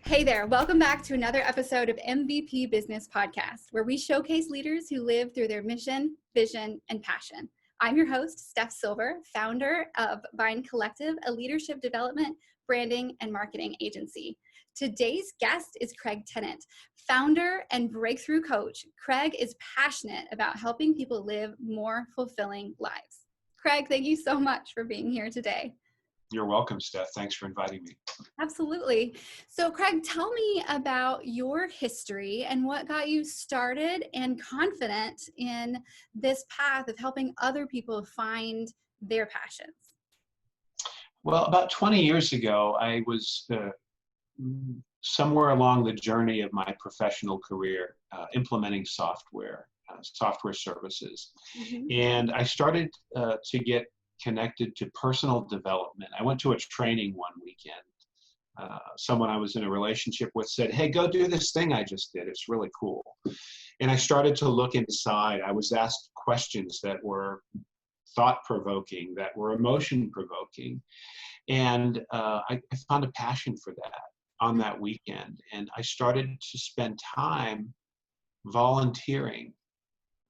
Hey there, welcome back to another episode of MVP Business Podcast, where we showcase leaders who live through their mission, vision, and passion. I'm your host, Steph Silver, founder of Vine Collective, a leadership development, branding, and marketing agency. Today's guest is Craig Tennant, founder and breakthrough coach. Craig is passionate about helping people live more fulfilling lives. Craig, thank you so much for being here today. You're welcome, Steph. Thanks for inviting me. Absolutely. So, Craig, tell me about your history and what got you started and confident in this path of helping other people find their passions. Well, about 20 years ago, I was somewhere along the journey of my professional career, implementing software services. Mm-hmm. And I started to get connected to personal development. I went to a training one weekend. Someone I was in a relationship with said, "Hey, go do this thing I just did. It's really cool." And I started to look inside. I was asked questions that were thought-provoking, that were emotion-provoking. And I found a passion for that on that weekend. And I started to spend time volunteering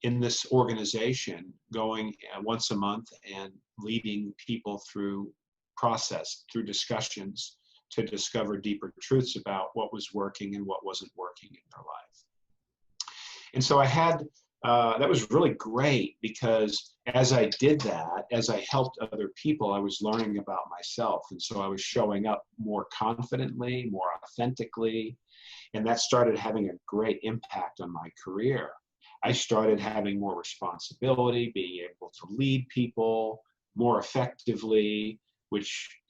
in this organization, going once a month and leading people through discussions to discover deeper truths about what was working and what wasn't working in their life. And so I had, that was really great because as I did that, as I helped other people, I was learning about myself. And so I was showing up more confidently, more authentically, and that started having a great impact on my career. I started having more responsibility, being able to lead people more effectively, which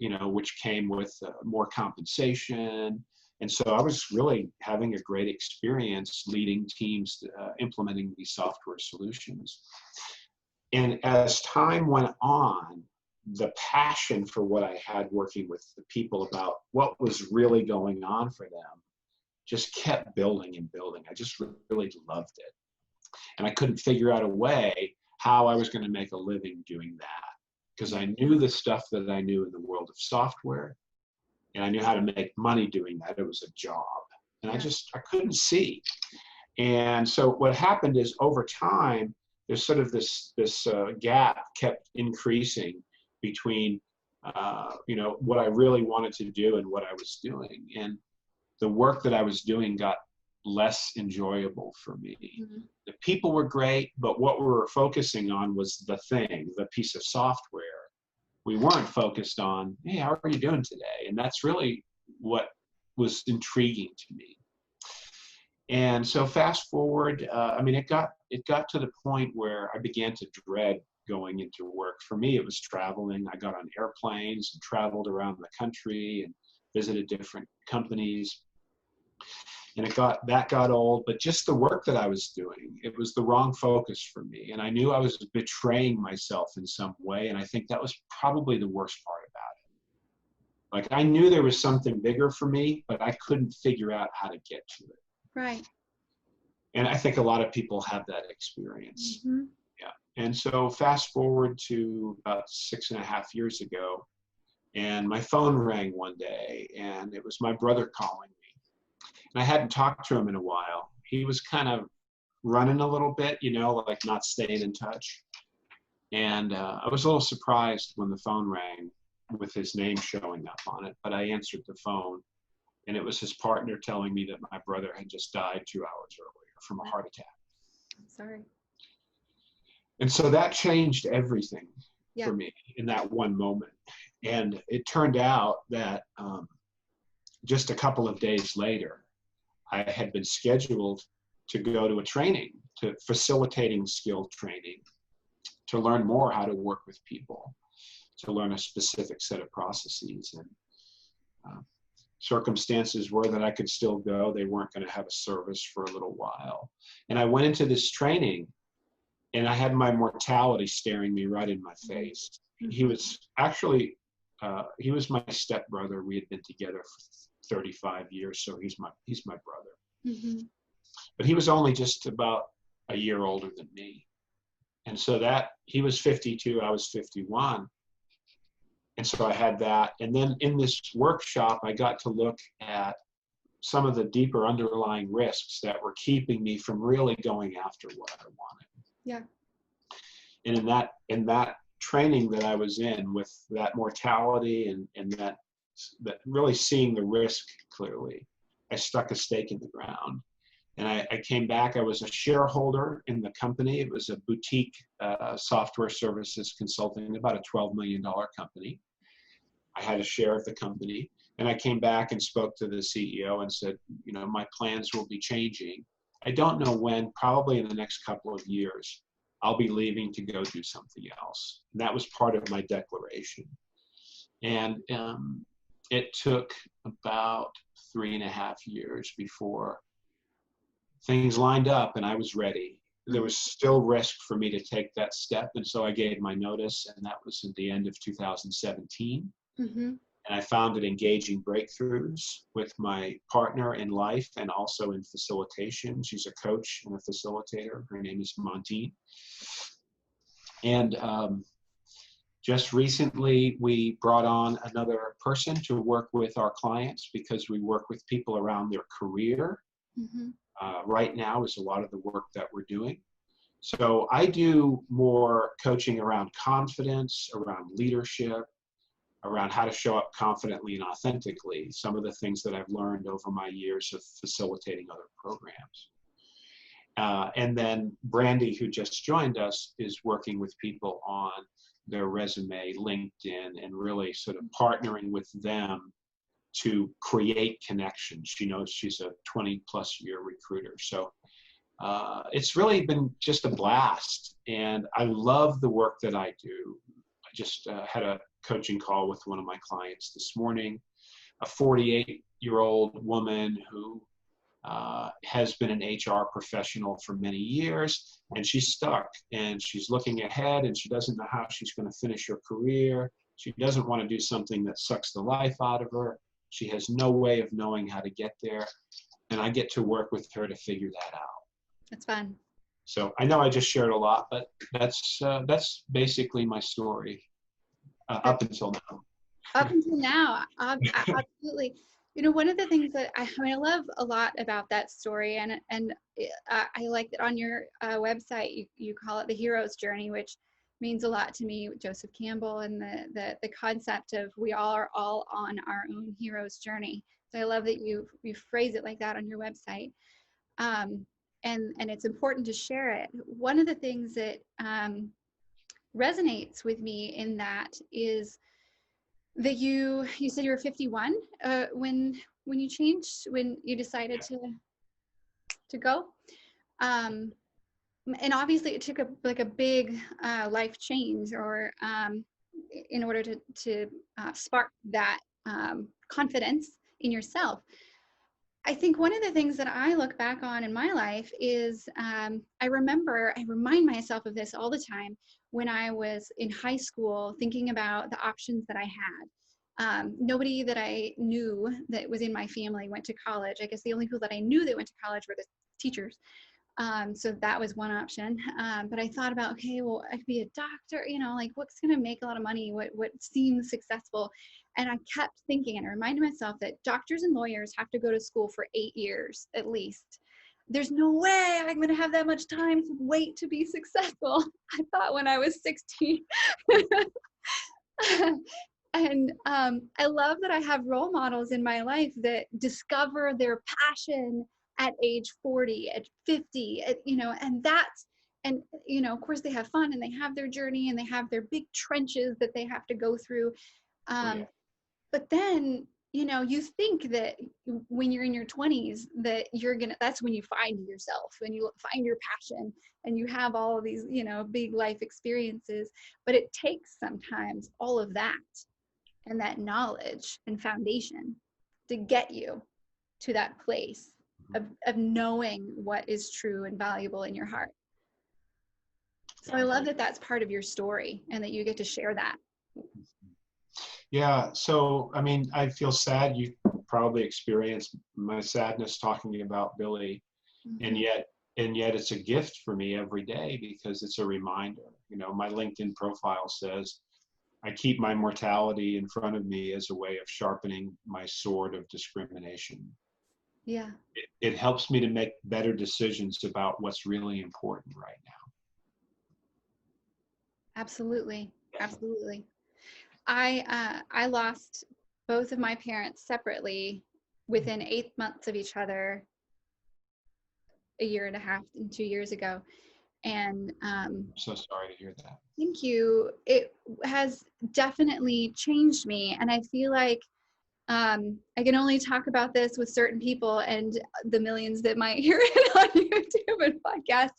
came with more compensation. And so I was really having a great experience leading teams, implementing these software solutions. And as time went on, the passion for what I had working with the people about what was really going on for them just kept building and building. I just really loved it. And I couldn't figure out a way how I was going to make a living doing that, because I knew the stuff that I knew in the world of software, and I knew how to make money doing that. It was a job, and I couldn't see. And so what happened is over time, there's sort of this gap kept increasing between what I really wanted to do and what I was doing, and the work that I was doing got less enjoyable for me. Mm-hmm. The people were great, but what we were focusing on was the piece of software. We weren't focused on, hey, how are you doing today? And that's really what was intriguing to me. And so fast forward, it got to the point where I began to dread going into work. For me, it was traveling. I got on airplanes and traveled around the country and visited different companies. And that got old, but just the work that I was doing, it was the wrong focus for me. And I knew I was betraying myself in some way. And I think that was probably the worst part about it. Like, I knew there was something bigger for me, but I couldn't figure out how to get to it. Right. And I think a lot of people have that experience. Mm-hmm. Yeah. And so fast forward to about 6.5 years ago, and my phone rang one day, and it was my brother calling me. And I hadn't talked to him in a while. He was kind of running a little bit, like not staying in touch. And I was a little surprised when the phone rang with his name showing up on it, but I answered the phone, and it was his partner telling me that my brother had just died 2 hours earlier from a heart attack. I'm sorry. And so that changed everything for me in that one moment. And it turned out that just a couple of days later, I had been scheduled to go to a training, to facilitating skill training, to learn more how to work with people, to learn a specific set of processes. And circumstances were that I could still go. They weren't going to have a service for a little while. And I went into this training, and I had my mortality staring me right in my face. He was actually, he was my stepbrother. We had been together for 35 years, so he's my brother. Mm-hmm. But he was only just about a year older than me. And so that he was 52, I was 51. And so I had that. And then in this workshop, I got to look at some of the deeper underlying risks that were keeping me from really going after what I wanted. Yeah. And in that training that I was in with that mortality and that really seeing the risk clearly, I stuck a stake in the ground. And I came back. I was a shareholder in the company. It was a boutique software services consulting, about a $12 million company. I had a share of the company. And I came back and spoke to the CEO and said, you know, my plans will be changing. I don't know when, probably in the next couple of years, I'll be leaving to go do something else. And that was part of my declaration. And it took about 3.5 years before things lined up and I was ready. There was still risk for me to take that step. And so I gave my notice, and that was at the end of 2017. Mm-hmm. And I found it engaging breakthroughs with my partner in life and also in facilitation. She's a coach and a facilitator. Her name is Montine. And just recently, we brought on another person to work with our clients because we work with people around their career. Mm-hmm. Right now is a lot of the work that we're doing. So I do more coaching around confidence, around leadership, around how to show up confidently and authentically, some of the things that I've learned over my years of facilitating other programs. And then Brandy, who just joined us, is working with people on their resume, LinkedIn, and really sort of partnering with them to create connections. She knows she's a 20-plus year recruiter. So it's really been just a blast. And I love the work that I do. I just had a coaching call with one of my clients this morning, a 48-year-old woman who has been an HR professional for many years, and she's stuck, and she's looking ahead, and she doesn't know how she's going to finish her career. She doesn't want to do something that sucks the life out of her. She has no way of knowing how to get there, and I get to work with her to figure that out. That's fun. So I know I just shared a lot, but that's basically my story up until now. Up until now, absolutely. You know, one of the things that I love a lot about that story, and I like that on your website you call it the hero's journey, which means a lot to me, Joseph Campbell, and the concept of we are all on our own hero's journey. So I love that you phrase it like that on your website, and it's important to share it. One of the things that resonates with me in that is that you said you were 51 when you changed, when you decided to go, and obviously it took a big life change or in order to spark that confidence in yourself. I think one of the things that I look back on in my life is I remind myself of this all the time when I was in high school thinking about the options that I had. Nobody that I knew that was in my family went to college. I guess the only people that I knew that went to college were the teachers. So that was one option. But I thought about, okay, well, I could be a doctor, you know, like what's going to make a lot of money? What seems successful? And I kept thinking, and I reminded myself that doctors and lawyers have to go to school for 8 years at least. There's no way I'm going to have that much time to wait to be successful. I thought when I was 16. And I love that I have role models in my life that discover their passion at age 40, at 50, you know, and you know, of course they have fun and they have their journey and they have their big trenches that they have to go through. But then, you know, you think that when you're in your 20s that that's when you find yourself, when you find your passion and you have all of these, you know, big life experiences. But it takes sometimes all of that and that knowledge and foundation to get you to that place of knowing what is true and valuable in your heart. So I love that that's part of your story and that you get to share that. Yeah. So, I mean, I feel sad. You probably experienced my sadness talking about Billy, and yet it's a gift for me every day because it's a reminder. You know, my LinkedIn profile says, I keep my mortality in front of me as a way of sharpening my sword of discrimination. Yeah. It helps me to make better decisions about what's really important right Absolutely. Absolutely. I lost both of my parents separately within 8 months of each other, a year and a half and 2 years ago. And I'm so sorry to hear that. thank you. It has definitely changed me. And I feel like I can only talk about this with certain people and the millions that might hear it on YouTube and podcasts.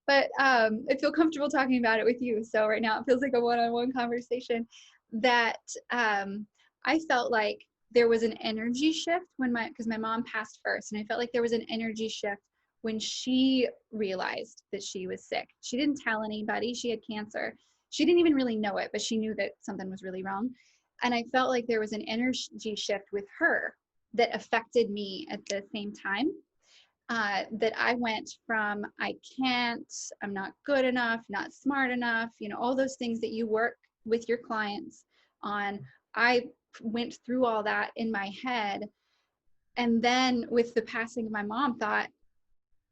But I feel comfortable talking about it with you. So right now it feels like a one-on-one conversation that I felt like there was an energy shift because my mom passed first. And I felt like there was an energy shift when she realized that she was sick. She didn't tell anybody she had cancer. She didn't even really know it, but she knew that something was really wrong. And I felt like there was an energy shift with her that affected me at the same time. That I went from I can't, I'm not good enough, not smart enough, all those things that you work with your clients on. I went through all that in my head. And then with the passing of my mom, thought,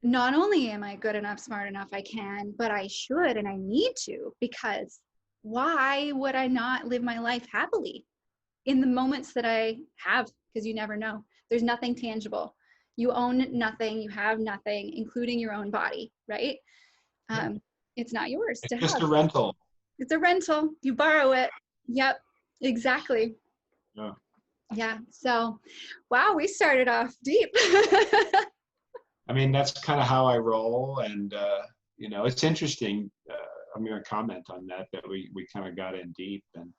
not only am I good enough, smart enough, I can, but I should and I need to, because why would I not live my life happily in the moments that I have? Because you never know. There's nothing tangible. You own nothing, you have nothing, including your own body, right? Yeah. It's not yours It's to just have. a rental. It's a rental. You borrow it. Yep, exactly. Yeah. Yeah. So, wow, we started off deep. I mean, that's kind of how I roll. And, it's interesting. I'm going to comment on that we kind of got in deep. And,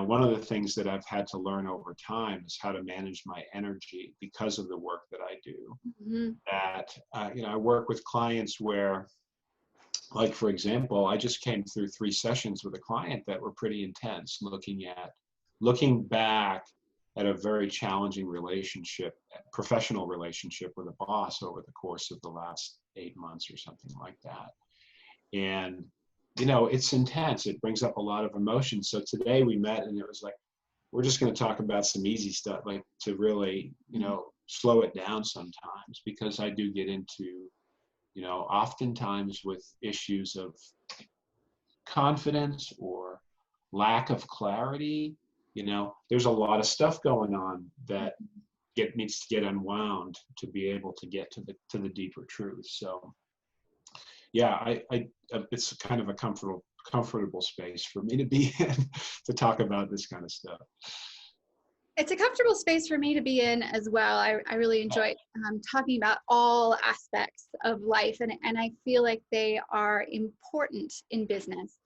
one of the things that I've had to learn over time is how to manage my energy because of the work that I do. Mhm. That, I work with clients where, like, for example, I just came through 3 sessions with a client that were pretty intense, looking back at a very challenging relationship, professional relationship with a boss over the course of the last 8 months or something like that. And, it's intense. It brings up a lot of emotion. So today we met and it was like, we're just going to talk about some easy stuff, like to really, slow it down sometimes, because I do get into, oftentimes with issues of confidence or lack of clarity. There's a lot of stuff going on that needs to get unwound to be able to get to the deeper truth. So yeah, I it's kind of a comfortable space for me to be in to talk about this kind of stuff. It's a comfortable space for me to be in as well. I really enjoy talking about all aspects of life, and I feel like they are important in business.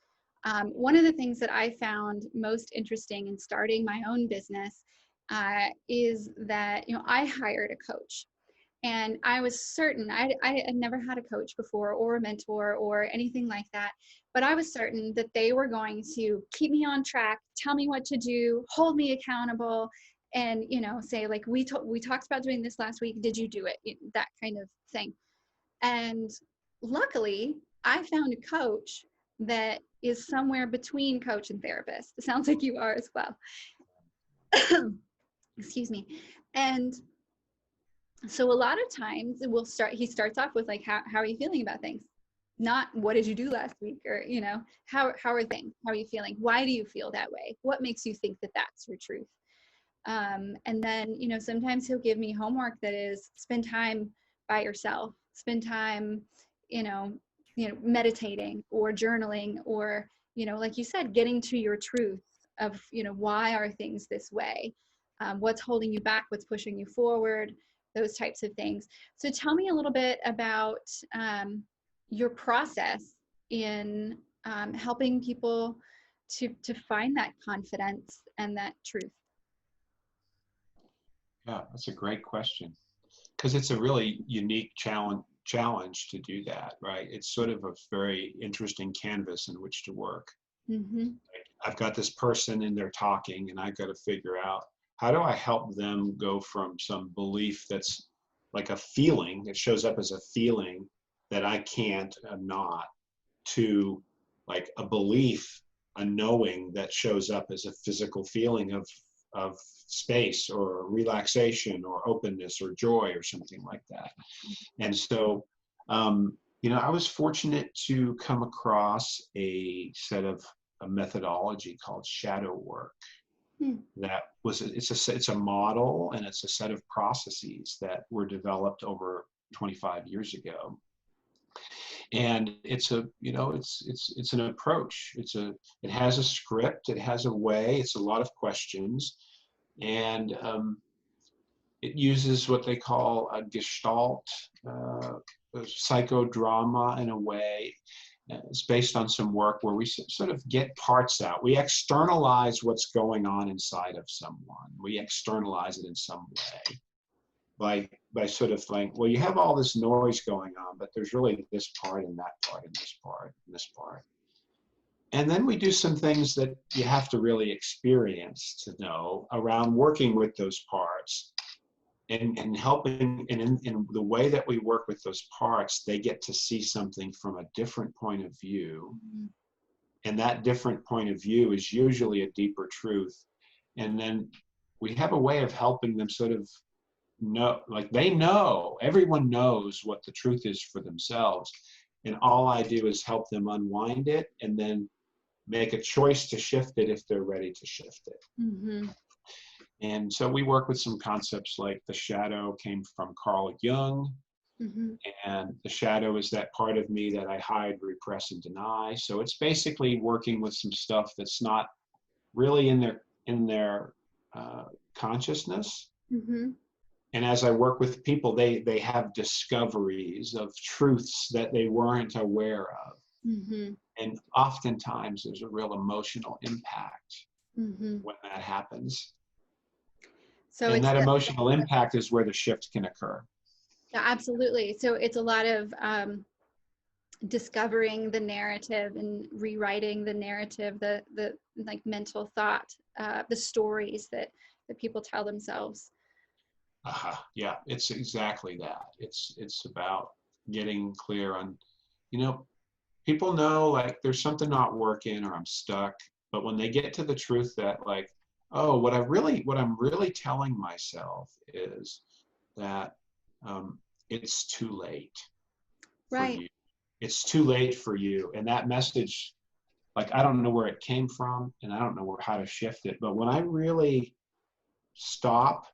One of the things that I found most interesting in starting my own business is that, I hired a coach. And I was certain, I had never had a coach before or a mentor or anything like that, but I was certain that they were going to keep me on track, tell me what to do, hold me accountable, and, say like, we talked about doing this last week, did you do it? That kind of thing. And luckily, I found a coach that is somewhere between coach and therapist. It sounds like you are as well. Excuse me. And so a lot of times he starts off with like, how are you feeling about things? Not what did you do last week, or, how are things? How are you feeling? Why do you feel that way? What makes you think that that's your truth? And then, sometimes he'll give me homework that is spend time by yourself, spend time, you know, meditating or journaling, or, like you said, getting to your truth of, why are things this way? What's holding you back? What's pushing you forward? Those types of things. So tell me a little bit about your process in helping people to find that confidence and that truth. Yeah, that's a great question, because it's a really unique challenge to do that, right? It's sort of a very interesting canvas in which to work. Mm-hmm. I've got this person and they're talking, and I've got to figure out, how do I help them go from some belief that's like a feeling that shows up as a feeling that I can't, I'm not, to like a belief, a knowing that shows up as a physical feeling of of space or relaxation or openness or joy or something like that. And so, I was fortunate to come across a methodology called shadow work. It's a model, and it's a set of processes that were developed over 25 years ago. And it's an approach. It has a script, it has a way, it's a lot of questions, and it uses what they call a gestalt psychodrama in a way. It's based on some work where we sort of get parts out. We externalize what's going on inside of someone. We externalize it in some way by sort of like, well, you have all this noise going on, but there's really this part and that part and this part and this part. And then we do some things that you have to really experience to know around working with those parts. And helping, and in the way that we work with those parts, they get to see something from a different point of view. And that different point of view is usually a deeper truth. And then we have a way of helping them sort of know, like everyone knows what the truth is for themselves. And all I do is help them unwind it and then make a choice to shift it if they're ready to shift it. And so we work with some concepts like the shadow came from Carl Jung. And the shadow is that part of me that I hide, repress, and deny. So it's basically working with some stuff that's not really in their consciousness. And as I work with people, they have discoveries of truths that they weren't aware of. And oftentimes there's a real emotional impact when that happens. And that emotional impact is where the shift can occur. Yeah, absolutely. So it's a lot of discovering the narrative and rewriting the narrative, the like mental thought, the stories that people tell themselves. Yeah, it's exactly that. It's about getting clear on, people know like there's something not working or I'm stuck, but when they get to the truth that like, oh, what I'm really telling myself is that it's too late for you. It's too late for you. And that message, like, I don't know where it came from and I don't know how to shift it. But when I really stop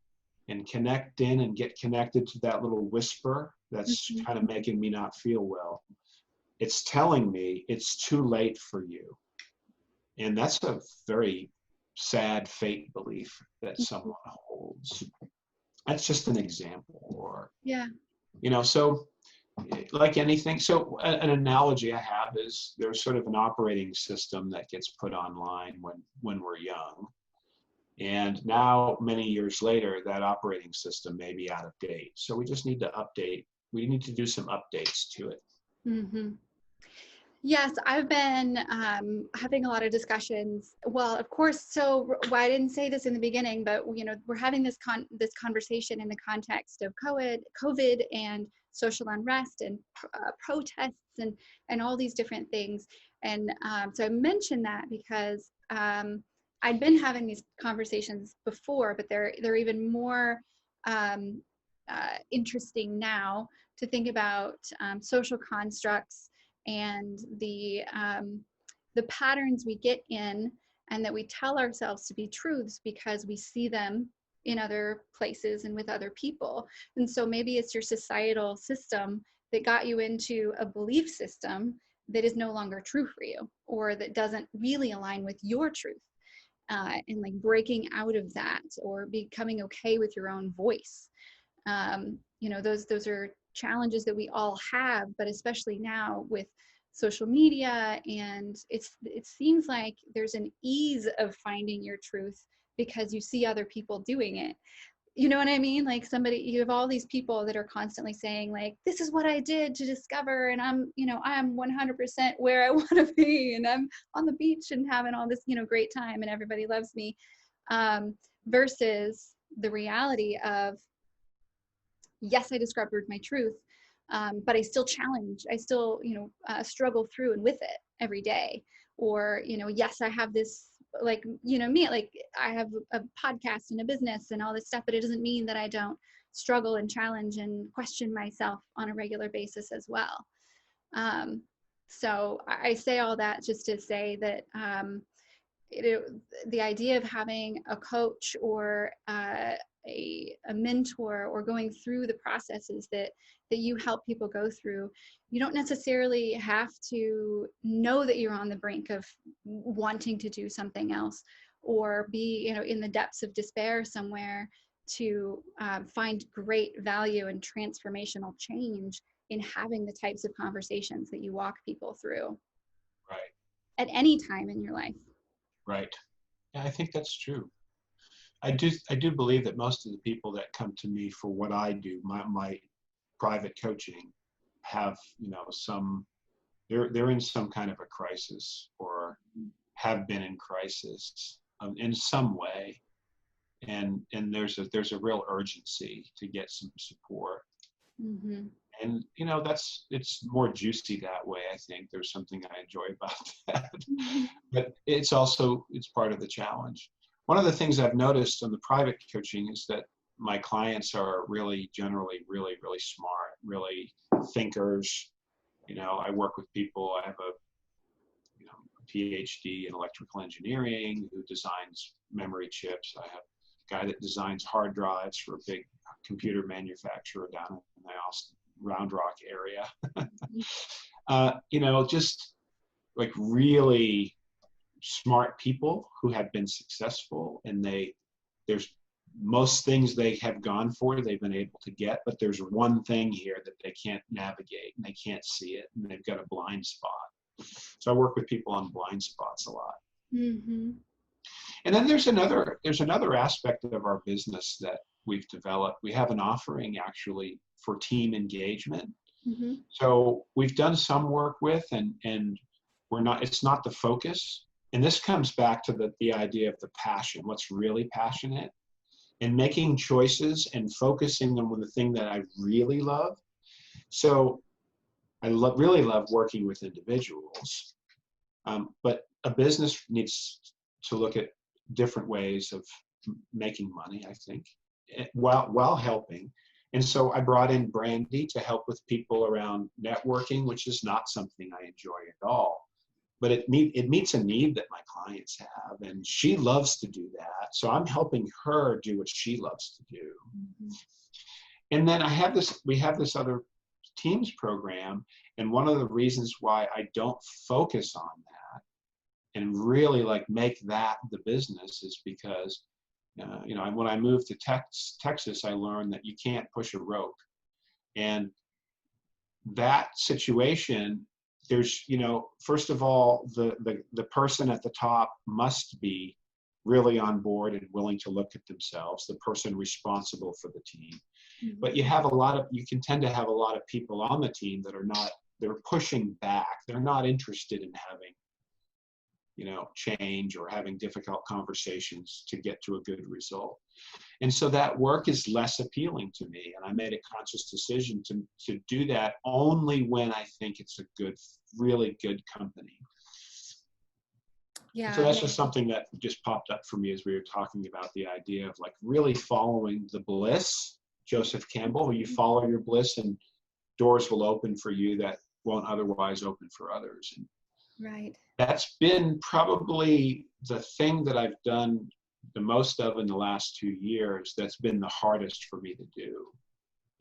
and connect in and get connected to that little whisper that's kind of making me not feel well, it's telling me it's too late for you. And that's a very sad fate belief that someone holds. That's just an example. Or so like anything, so an analogy I have is there's sort of an operating system that gets put online when we're young, and now many years later that operating system may be out of date, so we just need to update. We need to do some updates to it. Yes, I've been having a lot of discussions. Well, of course, so I didn't say this in the beginning, but we're having this conversation in the context of COVID and social unrest and protests and all these different things. And so I mentioned that because I'd been having these conversations before, but they're even more interesting now to think about social constructs and the patterns we get in and that we tell ourselves to be truths because we see them in other places and with other people. And so maybe it's your societal system that got you into a belief system that is no longer true for you, or that doesn't really align with your truth, and like breaking out of that or becoming okay with your own voice. Those are challenges that we all have, but especially now with social media, and it seems like there's an ease of finding your truth because you see other people doing it. You know what I mean? Like you have all these people that are constantly saying like, this is what I did to discover, and I'm 100% where I want to be, and I'm on the beach and having all this, great time, and everybody loves me, versus the reality of, yes, I discovered my truth, but I still struggle through and with it every day. Or, yes, I have this like, me, like I have a podcast and a business and all this stuff, but it doesn't mean that I don't struggle and challenge and question myself on a regular basis as well. So I say all that just to say that the idea of having a coach or a mentor, or going through the processes that you help people go through, you don't necessarily have to know that you're on the brink of wanting to do something else, or be in the depths of despair somewhere, to find great value and transformational change in having the types of conversations that you walk people through Right. at any time in your life. Right. Yeah, I think that's true. I do believe that most of the people that come to me for what I do, my private coaching, have, they're in some kind of a crisis, or have been in crisis in some way. And there's a real urgency to get some support. Mm-hmm. And it's more juicy that way. I think there's something I enjoy about that. Mm-hmm. But it's part of the challenge. One of the things I've noticed on the private coaching is that my clients are really generally really, really smart, really thinkers. I work with people. I have a PhD in electrical engineering who designs memory chips. I have a guy that designs hard drives for a big computer manufacturer down in the Austin Round Rock area. Just like really smart people who have been successful, and there's most things they have gone for, they've been able to get, but there's one thing here that they can't navigate, and they can't see it, and they've got a blind spot. So I work with people on blind spots a lot. Mm-hmm. And then there's another aspect of our business that we've developed. We have an offering actually for team engagement. Mm-hmm. So we've done some work with, and it's not the focus. And this comes back to the idea of the passion, what's really passionate, and making choices and focusing on the thing that I really love. So I really love working with individuals, but a business needs to look at different ways of making money, I think, while helping. And so I brought in Brandy to help with people around networking, which is not something I enjoy at all. But it meets a need that my clients have, and she loves to do that. So I'm helping her do what she loves to do. Mm-hmm. And then we have this other teams program, and one of the reasons why I don't focus on that and really make that the business is because when I moved to Texas, I learned that you can't push a rope. And that situation, there's, first of all, the person at the top must be really on board and willing to look at themselves, the person responsible for the team. Mm-hmm. But you can tend to have a lot of people on the team that they're pushing back. They're not interested in having change or having difficult conversations to get to a good result. And so that work is less appealing to me. And I made a conscious decision to do that only when I think it's a really good company. Yeah. So that's just something that just popped up for me as we were talking about the idea of really following the bliss. Joseph Campbell, you follow your bliss and doors will open for you that won't otherwise open for others. And right. That's been probably the thing that I've done the most of in the last 2 years. That's been the hardest for me to do,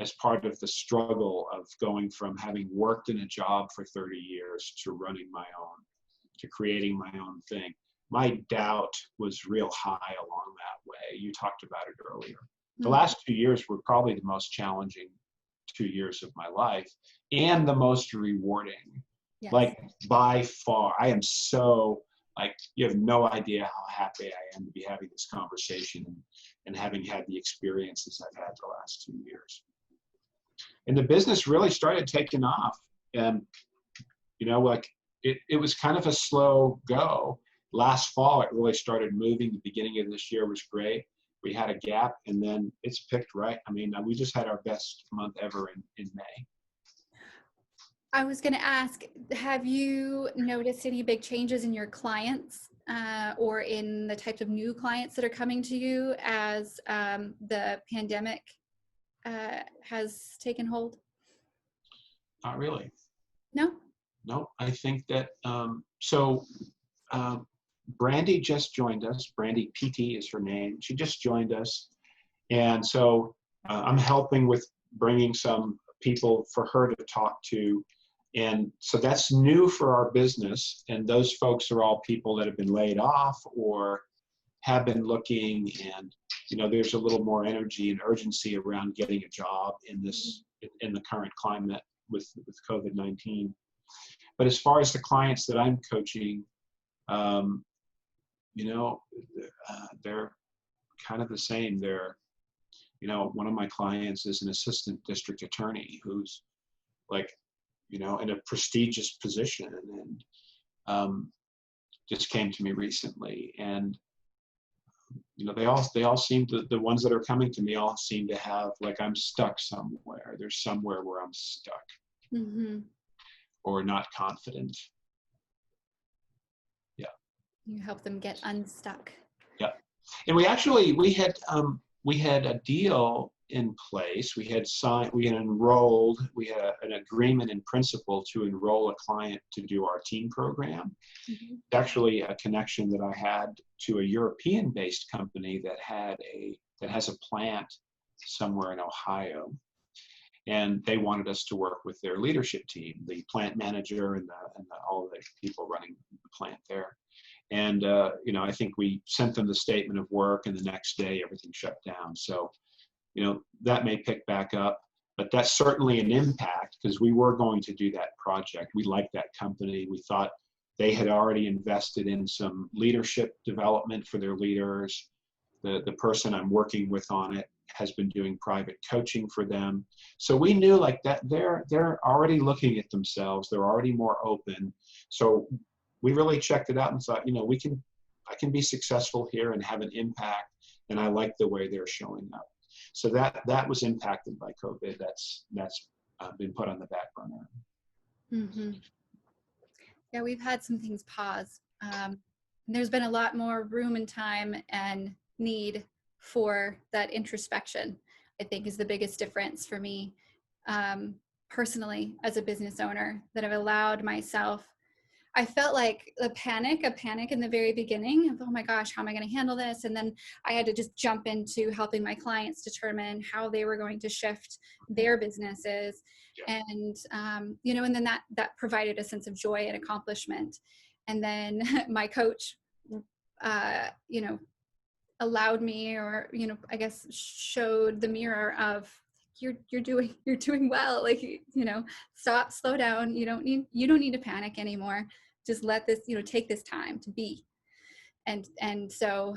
as part of the struggle of going from having worked in a job for 30 years to running my own, to creating my own thing. My doubt was real high along that way. You talked about it earlier. Mm-hmm. The last 2 years were probably the most challenging 2 years of my life, and the most rewarding. Yes. By far. I am so, you have no idea how happy I am to be having this conversation and having had the experiences I've had the last 2 years. And the business really started taking off. And, it was kind of a slow go. Last fall, it really started moving. The beginning of this year was great. We had a gap, and then it's picked right. I mean, we just had our best month ever in May. I was going to ask, have you noticed any big changes in your clients or in the types of new clients that are coming to you as the pandemic has taken hold? Not really. No? No, I think that, Brandy just joined us. Brandy PT is her name. She just joined us. And so I'm helping with bringing some people for her to talk to. And so that's new for our business. And those folks are all people that have been laid off or have been looking. And, there's a little more energy and urgency around getting a job in the current climate with COVID-19. But as far as the clients that I'm coaching, they're kind of the same. They're, one of my clients is an assistant district attorney who's like, in a prestigious position, and just came to me recently. And, they all seem to, the ones that are coming to me all seem to have, like, I'm stuck somewhere. There's somewhere where I'm stuck. Mm-hmm. Or not confident. Yeah. You help them get unstuck. Yeah. And we had a deal in place. We had enrolled, we had an agreement in principle to enroll a client to do our team program. Mm-hmm. Actually a connection that I had to a European-based company that has a plant somewhere in Ohio. And they wanted us to work with their leadership team, the plant manager and all the people running the plant there. And, I think we sent them the statement of work, and the next day everything shut down. So, that may pick back up, but that's certainly an impact, because we were going to do that project. We liked that company. We thought they had already invested in some leadership development for their leaders. The person I'm working with on it has been doing private coaching for them. So we knew, like, that they're already looking at themselves. They're already more open. So we really checked it out and thought, I can be successful here and have an impact. And I like the way they're showing up. So that was impacted by COVID. That's been put on the back burner. Mm-hmm. Yeah, we've had some things pause. There's been a lot more room and time and need for that introspection, I think, is the biggest difference for me personally as a business owner, that I've allowed myself. I felt like a panic in the very beginning of, oh my gosh, how am I going to handle this? And then I had to just jump into helping my clients determine how they were going to shift their businesses. Yeah. And, and then that provided a sense of joy and accomplishment. And then my coach, allowed me, or, I guess showed the mirror of, you're doing well. Like, stop, slow down. You don't need to panic anymore. Just let this, take this time to be. And so,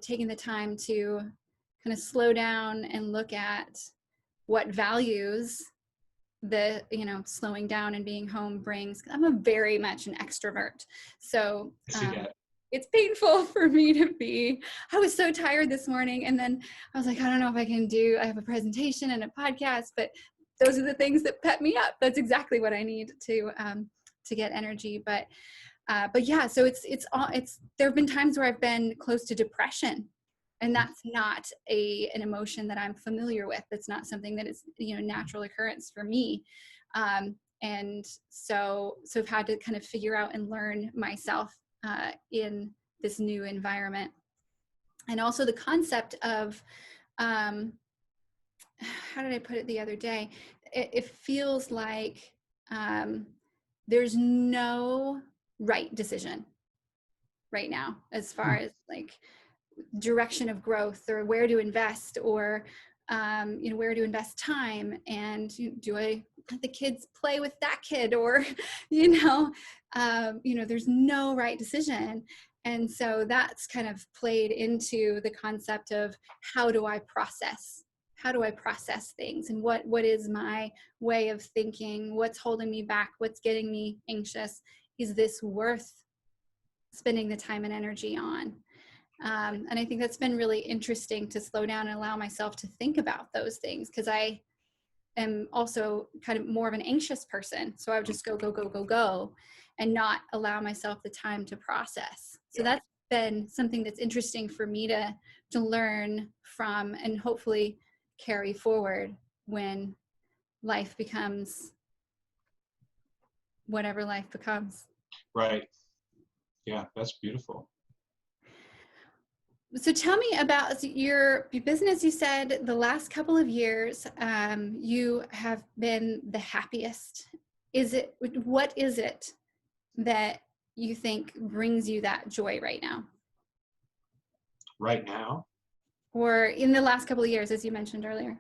taking the time to kind of slow down and look at what values the, slowing down and being home brings. I'm a very much an extrovert. So, it's painful for me to be. I was so tired this morning, and then I was like, I don't know if I have a presentation and a podcast, but those are the things that pep me up. That's exactly what I need to get energy. But yeah, so there have been times where I've been close to depression, and that's not an emotion that I'm familiar with. That's not something that is, natural occurrence for me. And so I've had to kind of figure out and learn myself in this new environment. And also the concept of, how did I put it the other day? It feels like there's no right decision right now, as far as like direction of growth, or where to invest, or where to invest time. And do I let the kids play with that kid, or there's no right decision. And so that's kind of played into the concept of, how do I process things, and what is my way of thinking? What's holding me back? What's getting me anxious? Is this worth spending the time and energy on? And I think that's been really interesting, to slow down and allow myself to think about those things, because I am also kind of more of an anxious person. So I would just go. and not allow myself the time to process. So Yeah. that's been something that's interesting for me to learn from and hopefully carry forward when life becomes whatever life becomes. Right. Yeah, that's beautiful. So tell me about your business. You said the last couple of years, you have been the happiest. What is it that you think brings you that joy right now? Right now? Or in the last couple of years, as you mentioned earlier?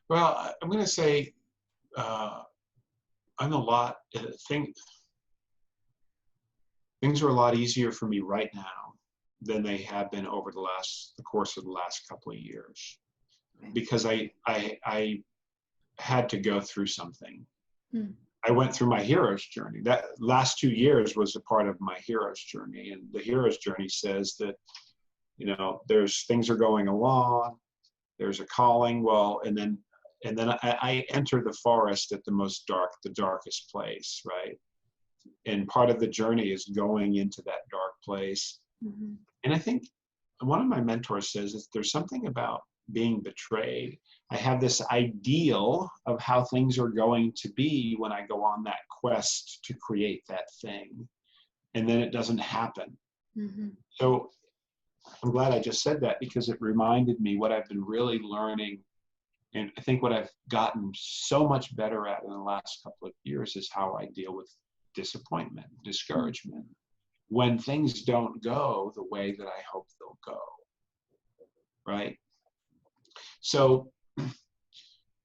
Well, I'm going to say I'm a lot, things are a lot easier for me right now than they have been over the course of the last couple of years. Okay. Because I had to go through something. I went through my hero's journey. That last 2 years was a part of my hero's journey. And the hero's journey says that, there's things are going along, there's a calling. Well, and then I enter the forest at the darkest place, right? And part of the journey is going into that dark place. Mm-hmm. And I think one of my mentors says that there's something about being betrayed. I have this ideal of how things are going to be when I go on that quest to create that thing, and then it doesn't happen. Mm-hmm. So I'm glad I just said that, because it reminded me what I've been really learning. And I think what I've gotten so much better at in the last couple of years is how I deal with disappointment, discouragement, when things don't go the way that I hope they'll go, right? So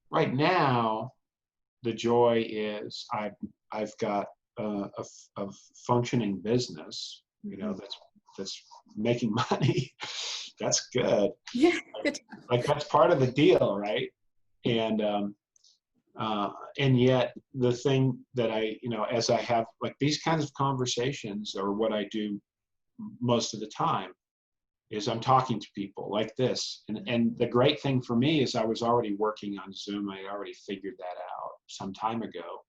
right now, the joy is I've got a functioning business, that's making money. That's good. Yeah, good. Like that's part of the deal, right? And yet the thing that as I have like these kinds of conversations, or what I do most of the time, is I'm talking to people like this. And the great thing for me is I was already working on Zoom. I already figured that out some time ago.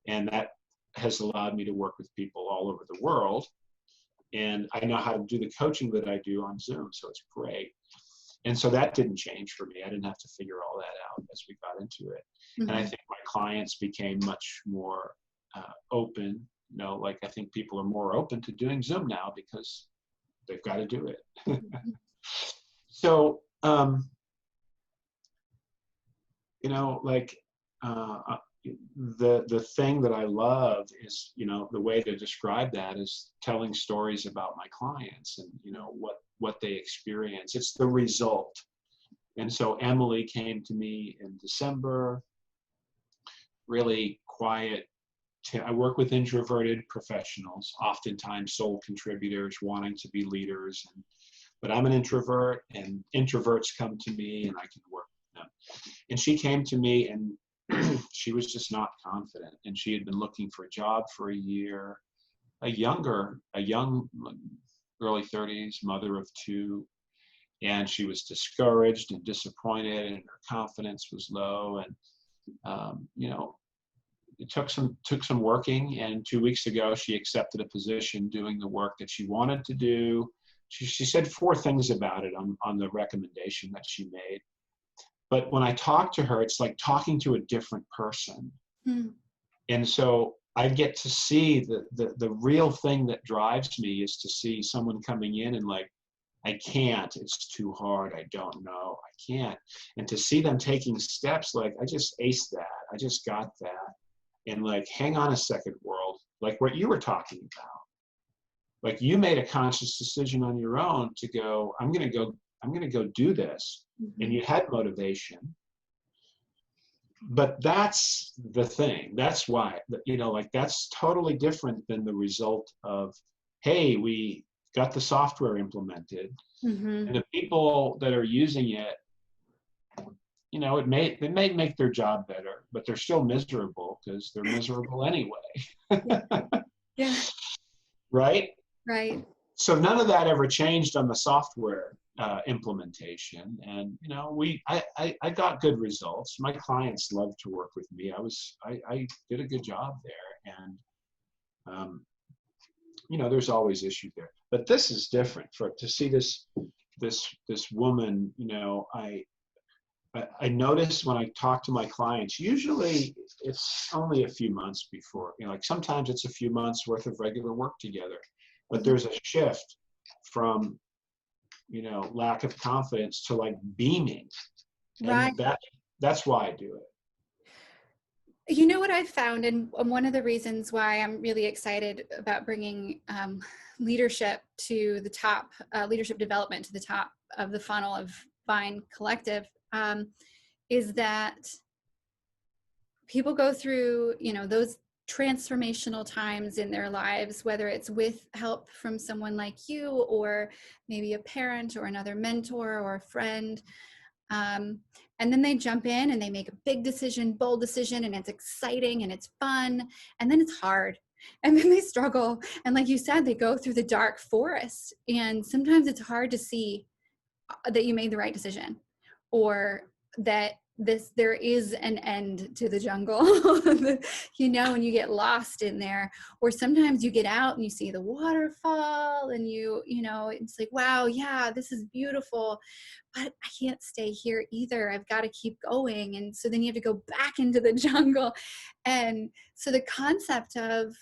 And that has allowed me to work with people all over the world. And I know how to do the coaching that I do on Zoom. So it's great. And so that didn't change for me. I didn't have to figure all that out as we got into it. Mm-hmm. And I think my clients became much more open. Like I think people are more open to doing Zoom now because they've got to do it. Mm-hmm. So, the thing that I love is, the way to describe that is telling stories about my clients and, what they experience. It's the result. And so Emily came to me in December, really quiet. I work with introverted professionals, oftentimes sole contributors wanting to be leaders. But I'm an introvert, and introverts come to me and I can work with them. And she came to me and she was just not confident. And she had been looking for a job for a year, a young early 30s, mother of 2. And she was discouraged and disappointed, and her confidence was low. And, it took some working. And 2 weeks ago, she accepted a position doing the work that she wanted to do. She said 4 things about it on the recommendation that she made. But when I talk to her, it's like talking to a different person. Mm. And so I get to see the real thing that drives me is to see someone coming in and like, I can't, it's too hard, I don't know, I can't. And to see them taking steps like, I just aced that, I just got that. And like, hang on a second, world, like what you were talking about. Like you made a conscious decision on your own to go, I'm going to go do this. Mm-hmm. And you had motivation. But that's the thing. That's why, that's totally different than the result of, hey, we got the software implemented. Mm-hmm. And the people that are using it, it may make their job better, but they're still miserable because they're miserable anyway. Yeah. Right? Right. So none of that ever changed on the software implementation. And, I got good results. My clients loved to work with me. I did a good job there. there's always issues there. But this is different. To see this woman, I notice when I talk to my clients, usually it's only a few months before, like sometimes it's a few months worth of regular work together, but there's a shift from, lack of confidence to like beaming. Right. And that's why I do it. You know what I've found, and one of the reasons why I'm really excited about bringing leadership to the top, leadership development to the top of the funnel of Vine Collective, is that people go through, those transformational times in their lives, whether it's with help from someone like you, or maybe a parent or another mentor or a friend. And then they jump in and they make a big decision, bold decision, and it's exciting and it's fun. And then it's hard. And then they struggle. And like you said, they go through the dark forest. And sometimes it's hard to see that you made the right decision, or that there is an end to the jungle, and you get lost in there. Or sometimes you get out and you see the waterfall and it's like, wow, yeah, this is beautiful, but I can't stay here either. I've got to keep going. And so then you have to go back into the jungle. And so the concept of,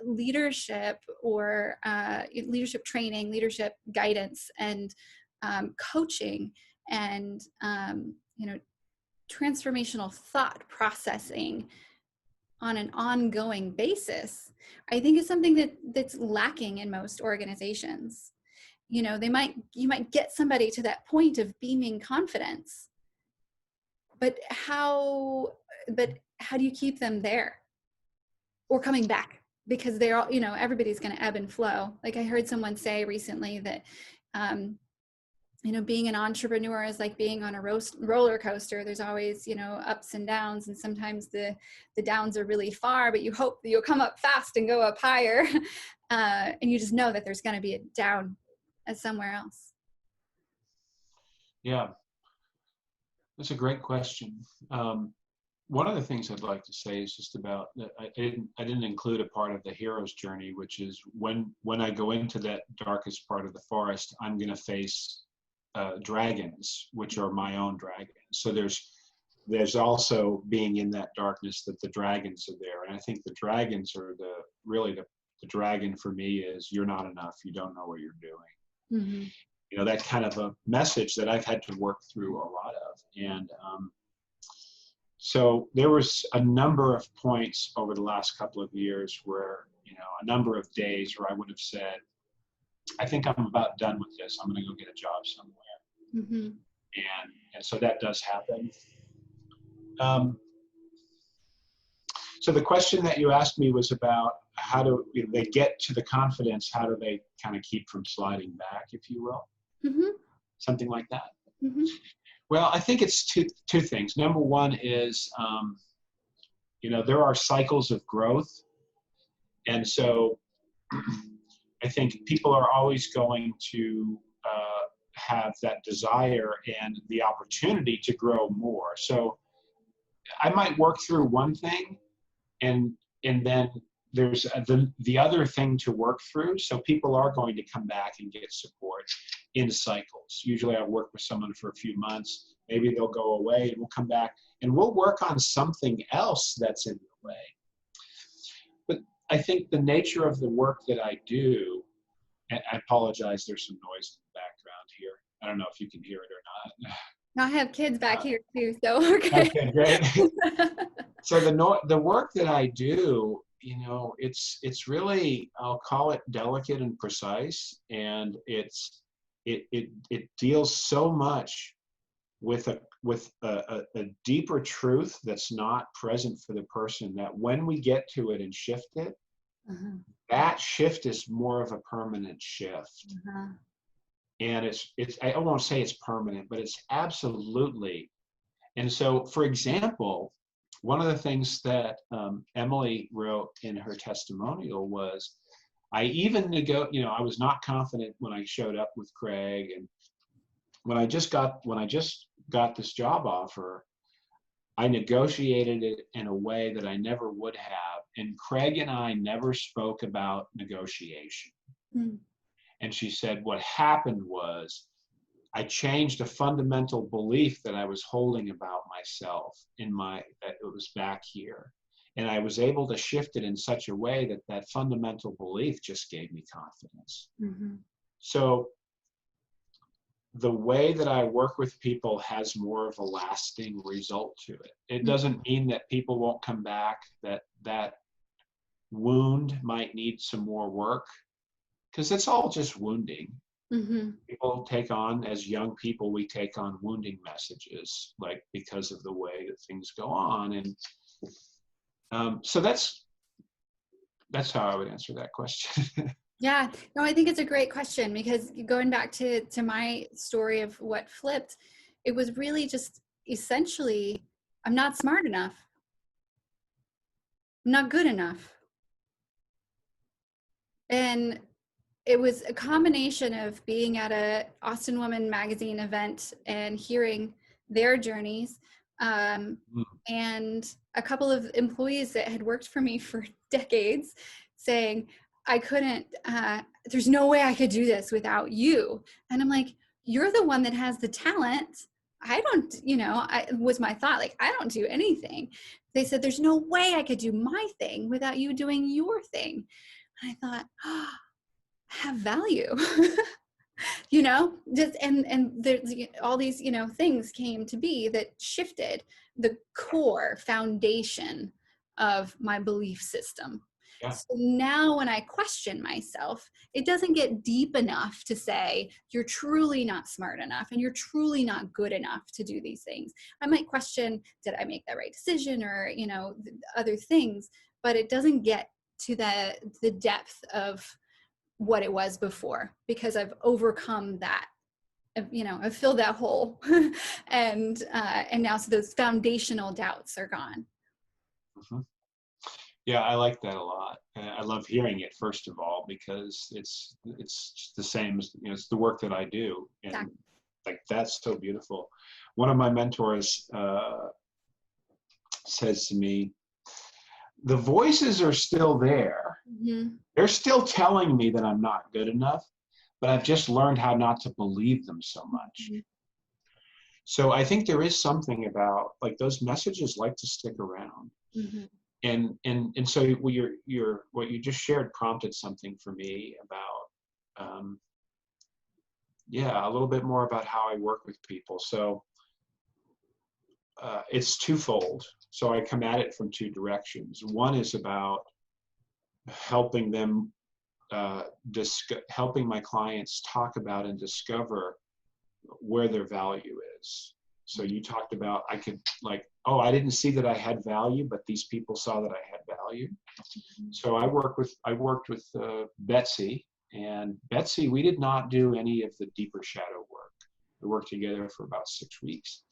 leadership, or leadership training, leadership guidance, and coaching, and transformational thought processing on an ongoing basis, I think is something that's lacking in most organizations. You might get somebody to that point of beaming confidence, but how do you keep them there or coming back? Because they're all, everybody's going to ebb and flow. Like I heard someone say recently that being an entrepreneur is like being on a roller coaster. There's always, ups and downs, and sometimes the downs are really far, but you hope that you'll come up fast and go up higher. And you just know that there's going to be a down somewhere else. Yeah, that's a great question. One of the things I'd like to say is just about, I didn't include a part of the hero's journey, which is when I go into that darkest part of the forest, I'm going to face dragons, which are my own dragons. So there's also being in that darkness that the dragons are there. And I think the dragons are the dragon for me is, you're not enough. You don't know what you're doing. Mm-hmm. That kind of a message that I've had to work through a lot of. And so there was a number of points over the last couple of years where, a number of days where I would have said, I think I'm about done with this. I'm going to go get a job somewhere. Mm-hmm. And so that does happen. So the question that you asked me was about how do they get to the confidence? How do they kind of keep from sliding back, if you will? Mm-hmm. Something like that. Mm-hmm. Well, I think it's two things. Number one is, there are cycles of growth. And so I think people are always going to have that desire and the opportunity to grow more. So I might work through one thing, and then there's the other thing to work through. So people are going to come back and get support in cycles. Usually I work with someone for a few months, maybe they'll go away, and we'll come back and we'll work on something else that's in the way. But I think the nature of the work that I do, and I apologize, there's some noise in the background here. I don't know if you can hear it or not. I have kids back here too, so okay. Okay, great. So the work that I do, it's really, I'll call it delicate and precise, and it deals so much with a deeper truth that's not present for the person, that when we get to it and shift it, uh-huh. That shift is more of a permanent shift. Uh-huh. And it's I won't say it's permanent, but it's absolutely. And so, for example, one of the things that Emily wrote in her testimonial was, I was not confident when I showed up with Craig, and when I just got this job offer, I negotiated it in a way that I never would have, and Craig and I never spoke about negotiation. Mm. And she said, what happened was I changed a fundamental belief that I was holding about myself that it was back here. And I was able to shift it in such a way that that fundamental belief just gave me confidence. Mm-hmm. So the way that I work with people has more of a lasting result to it. It doesn't mean that people won't come back, that wound might need some more work, because it's all just wounding. Mm-hmm. People take on, as young people, we take on wounding messages, like because of the way that things go on. And so that's how I would answer that question. Yeah, no, I think it's a great question, because going back to my story of what flipped, it was really just essentially, I'm not smart enough. I'm not good enough. And it was a combination of being at a Austin Woman magazine event and hearing their journeys, and a couple of employees that had worked for me for decades saying, I couldn't, there's no way I could do this without you. And I'm like, you're the one that has the talent. I don't, was my thought, like, I don't do anything. They said, there's no way I could do my thing without you doing your thing. And I thought, oh, have value. Just and there's all these things came to be that shifted the core foundation of my belief system. Yeah. So now when I question myself, it doesn't get deep enough to say you're truly not smart enough and you're truly not good enough to do these things. I might question, did I make that right decision, or other things, but it doesn't get to the depth of what it was before, because I've overcome that. I've filled that hole, and now so those foundational doubts are gone. Mm-hmm. Yeah, I like that a lot. I love hearing it, first of all, because it's the same as it's the work that I do, and Exactly. like that's so beautiful. One of my mentors says to me, the voices are still there. Mm-hmm. They're still telling me that I'm not good enough, but I've just learned how not to believe them so much. Mm-hmm. So I think there is something about, like, those messages like to stick around. Mm-hmm. And so what you just shared prompted something for me about, a little bit more about how I work with people. So it's twofold. So I come at it from two directions. One is about helping them, helping my clients talk about and discover where their value is. So you talked about, I could, like, oh, I didn't see that I had value, but these people saw that I had value. Mm-hmm. So I worked with Betsy, and Betsy, we did not do any of the deeper shadow work. We worked together for about 6 weeks,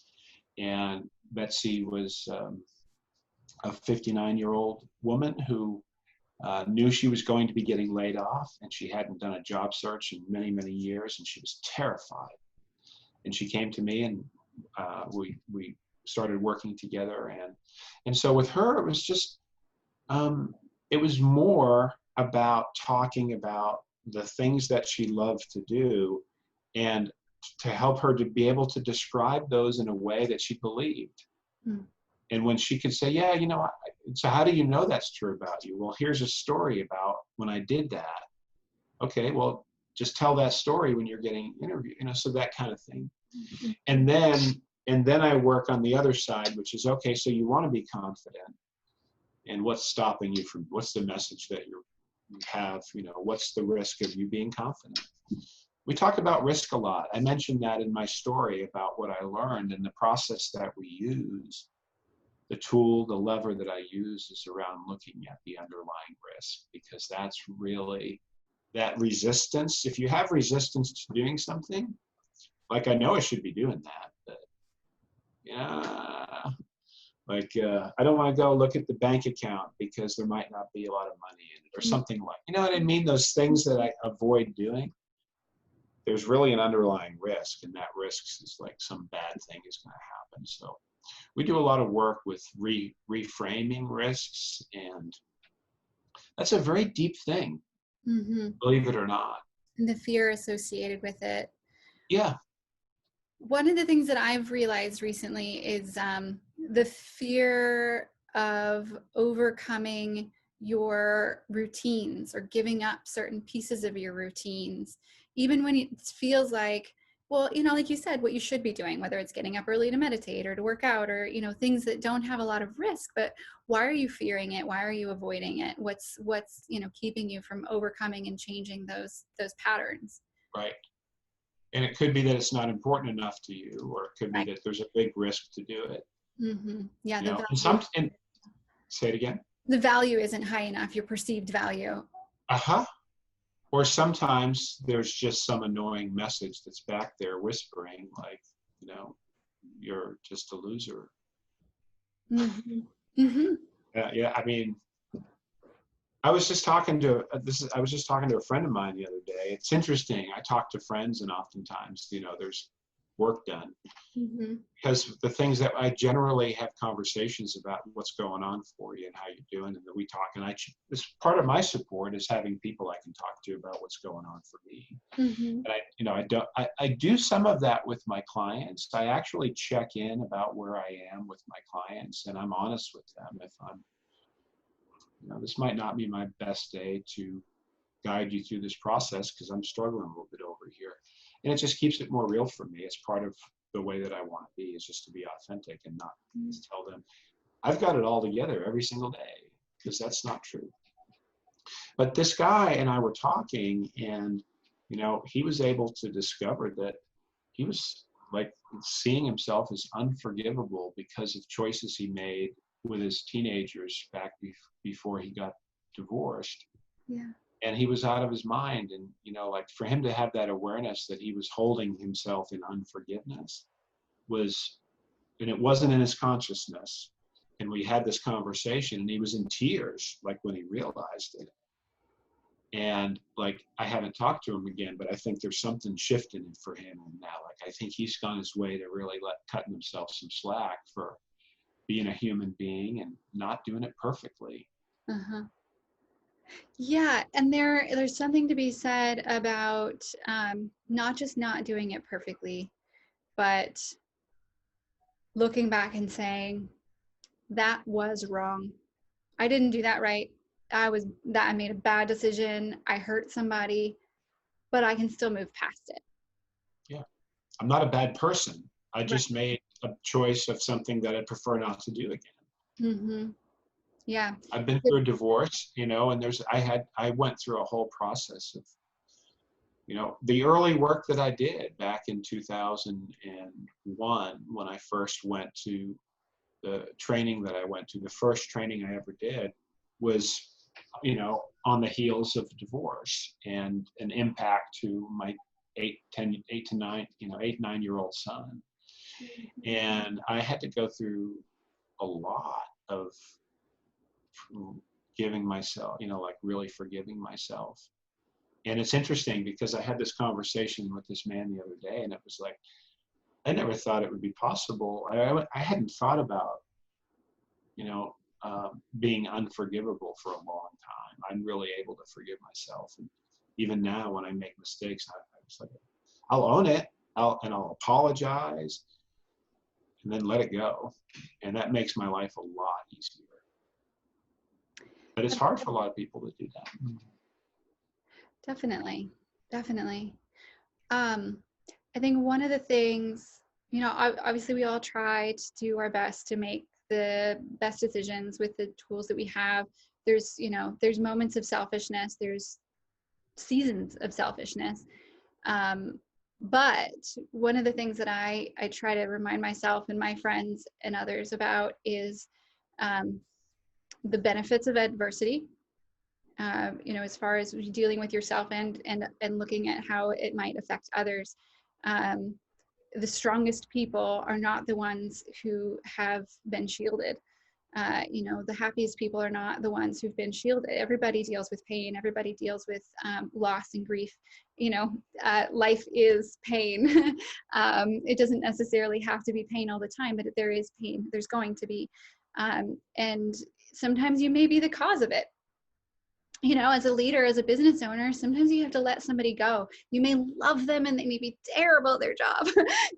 and Betsy was a 59-year-old woman who knew she was going to be getting laid off, and she hadn't done a job search in many, many years, and she was terrified. And she came to me, and we started working together. And so with her, it was just, it was more about talking about the things that she loved to do, and to help her to be able to describe those in a way that she believed. Mm. And when she could say, yeah, so how do you know that's true about you? Well, here's a story about when I did that. Okay, well, just tell that story when you're getting interviewed, so that kind of thing. Mm-hmm. And then I work on the other side, which is, okay, so you want to be confident, and what's stopping you from, what's the message that you have, what's the risk of you being confident? We talk about risk a lot. I mentioned that in my story about what I learned, and the process that we use. The tool, the lever that I use is around looking at the underlying risk, because that's really that resistance. If you have resistance to doing something, like, I know I should be doing that, but I don't want to go look at the bank account because there might not be a lot of money in it, or something like, you know what I mean? Those things that I avoid doing, there's really an underlying risk, and that risk is like some bad thing is going to happen. So we do a lot of work with reframing risks, and That's a very deep thing, Mm-hmm. believe it or not. And the fear associated with it. Yeah. One of the things that I've realized recently is the fear of overcoming your routines or giving up certain pieces of your routines, even when it feels like, well, like you said, what you should be doing, whether it's getting up early to meditate or to work out or, things that don't have a lot of risk. But why are you fearing it? Why are you avoiding it? What's keeping you from overcoming and changing those patterns? Right. And it could be that it's not important enough to you, or it could be Right. that there's a big risk to do it. Mm-hmm. Yeah, And say it again. the value isn't high enough, your perceived value. Uh-huh. Or sometimes there's just some annoying message that's back there whispering, like, you're just a loser. Mm-hmm. Mm-hmm. Yeah, I mean, I was just talking to a friend of mine the other day. It's interesting. I talk to friends, and oftentimes, there's work done, Mm-hmm. because the things that I generally have conversations about what's going on for you and how you're doing, and then we talk. And this part of my support is having people I can talk to about what's going on for me. Mm-hmm. And I do some of that with my clients. I actually check in about where I am with my clients, and I'm honest with them. If I'm, this might not be my best day to guide you through this process because I'm struggling a little bit over here. And it just keeps it more real for me. It's part of the way that I want to be, is just to be authentic and not to tell them I've got it all together every single day, because that's not true. But this guy and I were talking, and, he was able to discover that he was like seeing himself as unforgivable because of choices he made with his teenagers back before he got divorced. Yeah. And he was out of his mind. And, like, for him to have that awareness that he was holding himself in unforgiveness and it wasn't in his consciousness. And we had this conversation, and he was in tears, like, when he realized it. And, like, I haven't talked to him again, but I think there's something shifting for him now. Like, I think he's gone his way to really cutting himself some slack for being a human being and not doing it perfectly. Uh-huh. Yeah, and there's something to be said about not just not doing it perfectly, but looking back and saying, that was wrong. I didn't do that right. I made a bad decision. I hurt somebody, but I can still move past it. Yeah. I'm not a bad person. I Right. just made a choice of something that I'd prefer not to do again. Mm-hmm. Yeah. I've been through a divorce, and I went through a whole process of, the early work that I did back in 2001, when I first went to the training that I went to. The first training I ever did was, on the heels of divorce and an impact to my 8-9-year-old son. And I had to go through a lot of giving myself, like, really forgiving myself. And it's interesting because I had this conversation with this man the other day, and it was like, I never thought it would be possible. I hadn't thought about, being unforgivable for a long time. I'm really able to forgive myself. And even now, when I make mistakes, I was like, I'll own it. I'll apologize and then let it go. And that makes my life a lot easier. But it's hard for a lot of people to do that. Definitely. I think one of the things, obviously we all try to do our best to make the best decisions with the tools that we have. There's moments of selfishness, there's seasons of selfishness. But one of the things that I try to remind myself and my friends and others about is the benefits of adversity. As far as dealing with yourself and looking at how it might affect others. The strongest people are not the ones who have been shielded. The happiest people are not the ones who've been shielded. Everybody deals with pain. Everybody deals with loss and grief. Life is pain. It doesn't necessarily have to be pain all the time, but there is pain. There's going to be. And sometimes you may be the cause of it. you know, as a leader, as a business owner, sometimes you have to let somebody go. You may love them and they may be terrible at their job,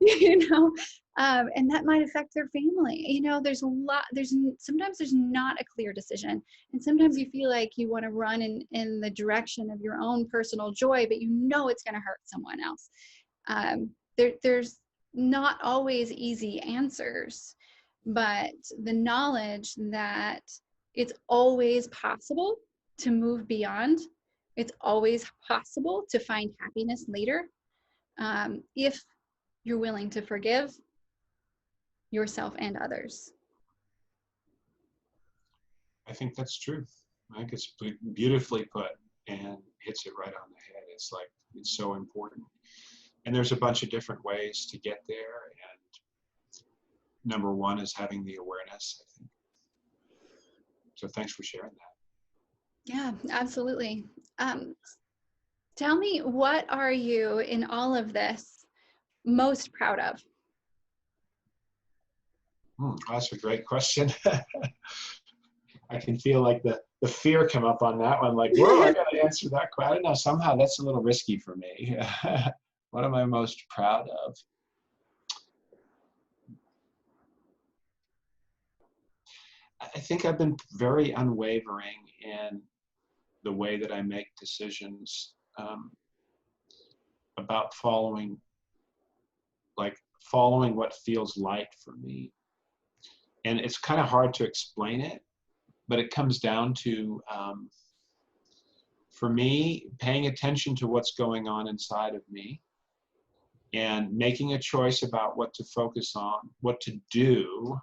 you know, and that might affect their family. You know, sometimes there's not a clear decision. And sometimes you feel like you want to run in the direction of your own personal joy, but you know it's going to hurt someone else. There's not always easy answers, but the knowledge that it's always possible to move beyond, it's always possible to find happiness later, if you're willing to forgive yourself and others. I think that's true. I think it's beautifully put and hits it right on the head. It's like, it's so important. And there's a bunch of different ways to get there. And number one is having the awareness, I think. So thanks for sharing that. Yeah, absolutely. Tell me, what are you in all of this most proud of? That's a great question. I can feel like the fear come up on that one. Like, whoa, I got to answer that question. I don't know. Somehow that's a little risky for me. What am I most proud of? I think I've been very unwavering in the way that I make decisions about following what feels light for me. And it's kind of hard to explain it, but it comes down to, for me, paying attention to what's going on inside of me and making a choice about what to focus on, what to do,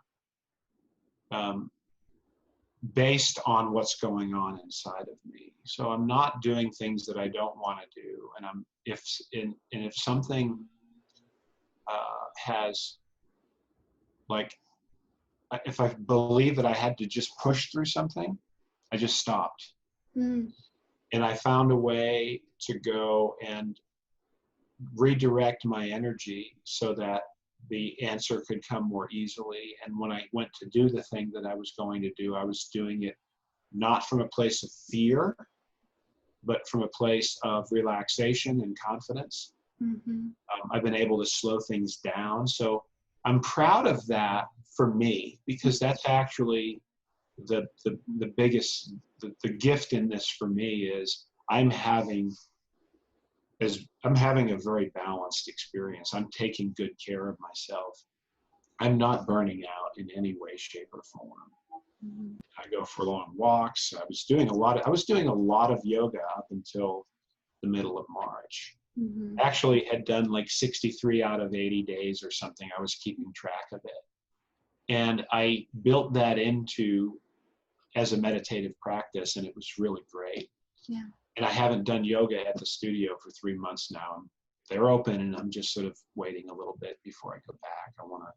based on what's going on inside of me. So I'm not doing things that I don't want to do. And if something has, like, if I believe that I had to just push through something, I just stopped. And I found a way to go and redirect my energy so that the answer could come more easily. And when I went to do the thing that I was going to do, I was doing it not from a place of fear, but from a place of relaxation and confidence. I've been able to slow things down. So I'm proud of that for me, because that's actually the biggest, the gift in this for me is I'm having a very balanced experience. I'm taking good care of myself. I'm not burning out in any way, shape, or form. I go for long walks. I was doing a lot of yoga up until the middle of March. Actually had done like 63 out of 80 days or something. I was keeping track of it. And I built that into as a meditative practice, and it was really great. Yeah. And I haven't done yoga at the studio for 3 months now. They're open, and I'm just sort of waiting a little bit before I go back. I want to,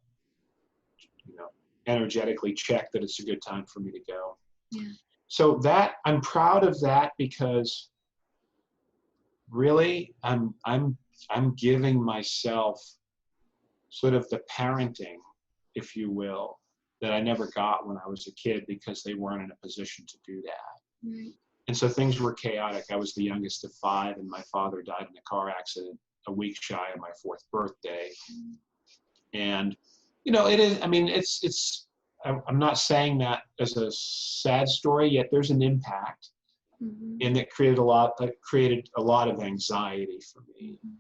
energetically check that it's a good time for me to go. Yeah. So that, I'm proud of that, because really I'm giving myself sort of the parenting, if you will, that I never got when I was a kid, because they weren't in a position to do that. Right. And so things were chaotic. I was the youngest of 5, and my father died in a car accident a week shy of my 4th birthday. And, it is, I mean, I'm not saying that as a sad story, yet there's an impact. And it created a lot of anxiety for me. And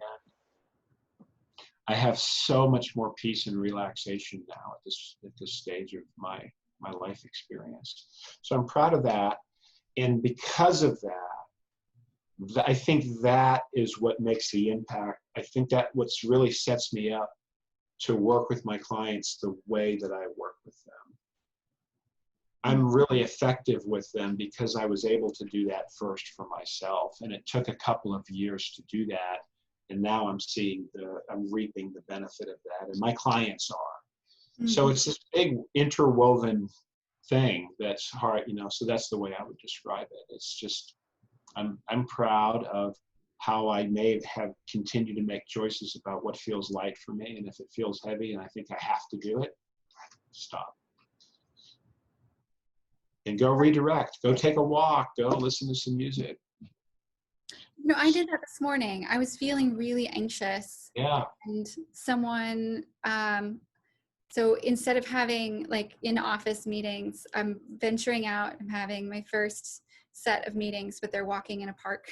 I have so much more peace and relaxation now at this stage of my life experience. So I'm proud of that. And because of that, I think that is what makes the impact. I think that what's really sets me up to work with my clients the way that I work with them. I'm really effective with them because I was able to do that first for myself. And it took a couple of years to do that. And now I'm reaping the benefit of that. And my clients are. So it's this big interwoven thing that's hard, so that's the way I would describe it. It's just, I'm proud of how I may have continued to make choices about what feels light for me. And if it feels heavy and I think I have to do it, stop. and go redirect, go take a walk, go listen to some music. No, I did that this morning. I was feeling really anxious. Yeah. And someone, so instead of having like in-office meetings, I'm venturing out. I'm having my first set of meetings, but they're walking in a park.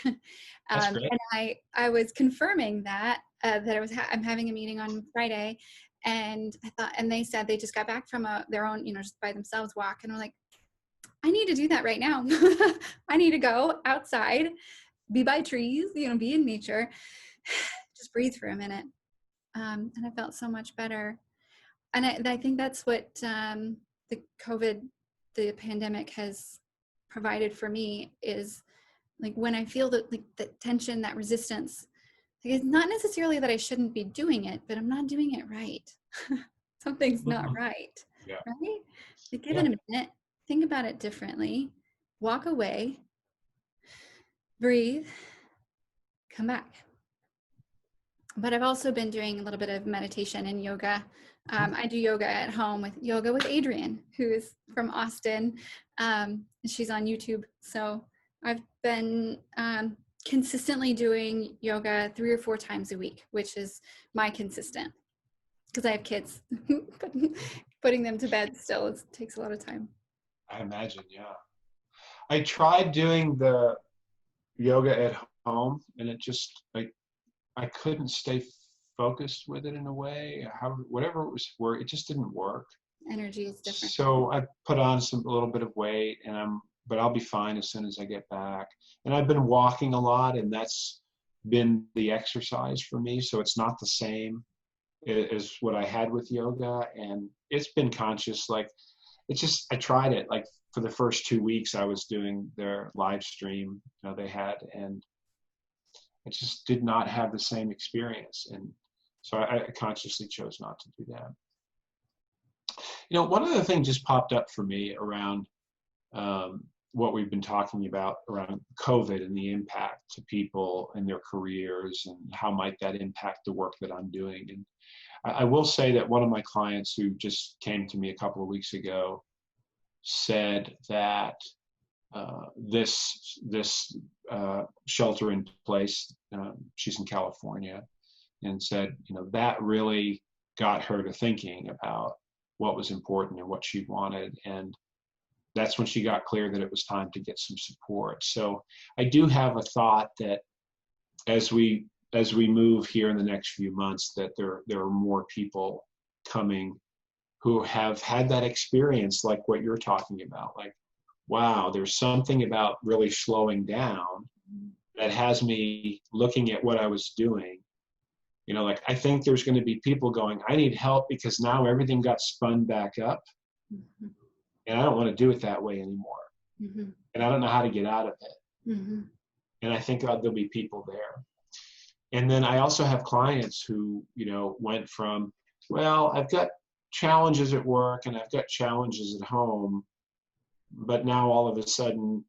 That's great. And I was confirming that I'm having a meeting on Friday, and I thought, and they said they just got back from their own, just by themselves walk, and I'm like, I need to do that right now. I need to go outside, be by trees, be in nature, just breathe for a minute. And I felt so much better. And I think that's what the pandemic has provided for me, is like when I feel that like the tension, that resistance, like it's not necessarily that I shouldn't be doing it, but I'm not doing it right. Something's not right, Yeah. right? Like give it a minute, think about it differently, walk away, breathe, come back. But I've also been doing a little bit of meditation and yoga. I do yoga at home with Yoga with Adrienne, who is from Austin. She's on YouTube. So I've been consistently doing yoga 3 or 4 times a week, which is my consistent, because I have kids. Putting them to bed still takes a lot of time. I imagine, yeah. I tried doing the yoga at home, and it just, like, I couldn't stay focused with it in a way. Whatever it was for, it just didn't work. Energy is different. So I put on a little bit of weight, but I'll be fine as soon as I get back. And I've been walking a lot, and that's been the exercise for me. So it's not the same as what I had with yoga, and it's been conscious. Like, I tried it. Like, for the first 2 weeks, I was doing their live stream they had, and I just did not have the same experience. And so I consciously chose not to do that. One other thing just popped up for me around what we've been talking about around COVID and the impact to people and their careers, and how might that impact the work that I'm doing. And I will say that one of my clients who just came to me a couple of weeks ago said that this shelter in place, she's in California, and said, that really got her to thinking about what was important and what she wanted. And that's when she got clear that it was time to get some support. So I do have a thought that as we move here in the next few months, that there are more people coming who have had that experience, like what you're talking about. Like, wow, there's something about really slowing down that has me looking at what I was doing. Like, I think there's going to be people going, I need help because now everything got spun back up. Mm-hmm. And I don't want to do it that way anymore. Mm-hmm. And I don't know how to get out of it. Mm-hmm. And I think there'll be people there. And then I also have clients who, went from, well, I've got challenges at work and I've got challenges at home, but now all of a sudden,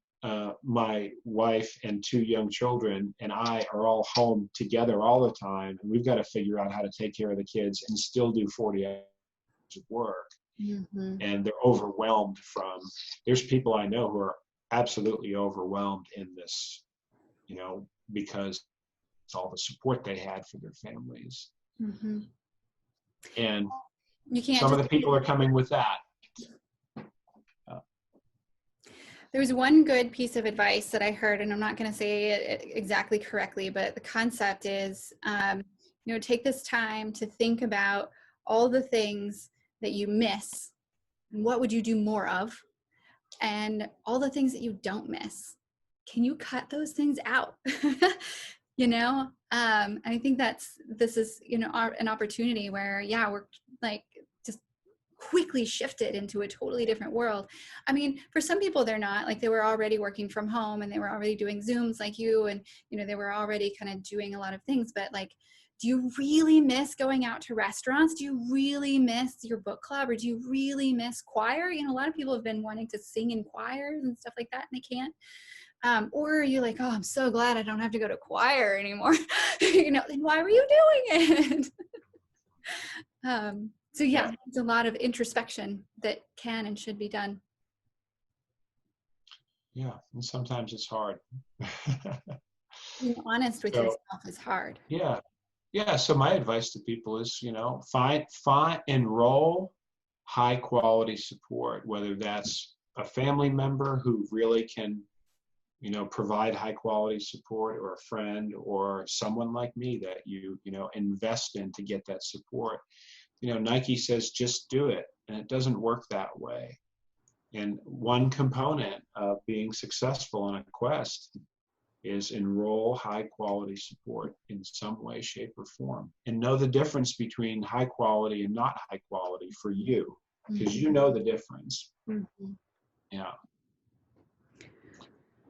my wife and 2 young children and I are all home together all the time, and we've got to figure out how to take care of the kids and still do 40 hours of work. Mm-hmm. And they're overwhelmed there's people I know who are absolutely overwhelmed in this, because it's all the support they had for their families. Mm-hmm. And some of the people are coming with that. There was one good piece of advice that I heard, and I'm not going to say it exactly correctly, but the concept is, take this time to think about all the things that you miss and what would you do more of, and all the things that you don't miss. Can you cut those things out? And I think this is, an opportunity where, we're like just quickly shifted into a totally different world. I mean, for some people, they're not, like, they were already working from home and they were already doing Zooms like you, and, they were already kind of doing a lot of things. But like, do you really miss going out to restaurants? Do you really miss your book club? Or do you really miss choir? A lot of people have been wanting to sing in choirs and stuff like that, and they can't. Or are you like, oh, I'm so glad I don't have to go to choir anymore. Then why were you doing it? So it's a lot of introspection that can and should be done. Yeah. And sometimes it's hard. Being honest with So, yourself is hard. yeah. Yeah. So my advice to people is, enroll high quality support, whether that's a family member who really can, provide high quality support, or a friend, or someone like me that invest in to get that support. Nike says just do it, and it doesn't work that way. And one component of being successful on a quest is enroll high quality support in some way, shape, or form, and know the difference between high quality and not high quality for you, because you know the difference. Mm-hmm. Yeah.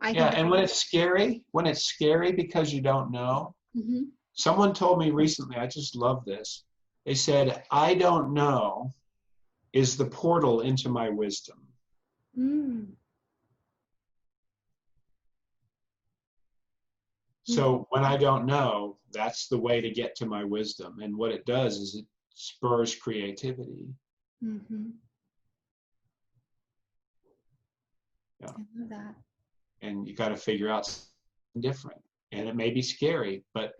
I Yeah. think And when it's scary because you don't know, mm-hmm. someone told me recently, I just love this. They said, I don't know is the portal into my wisdom. Mm-hmm. So when I don't know, that's the way to get to my wisdom. And what it does is it spurs creativity. Mm-hmm. Yeah. I love that. And you got to figure out something different. And it may be scary, but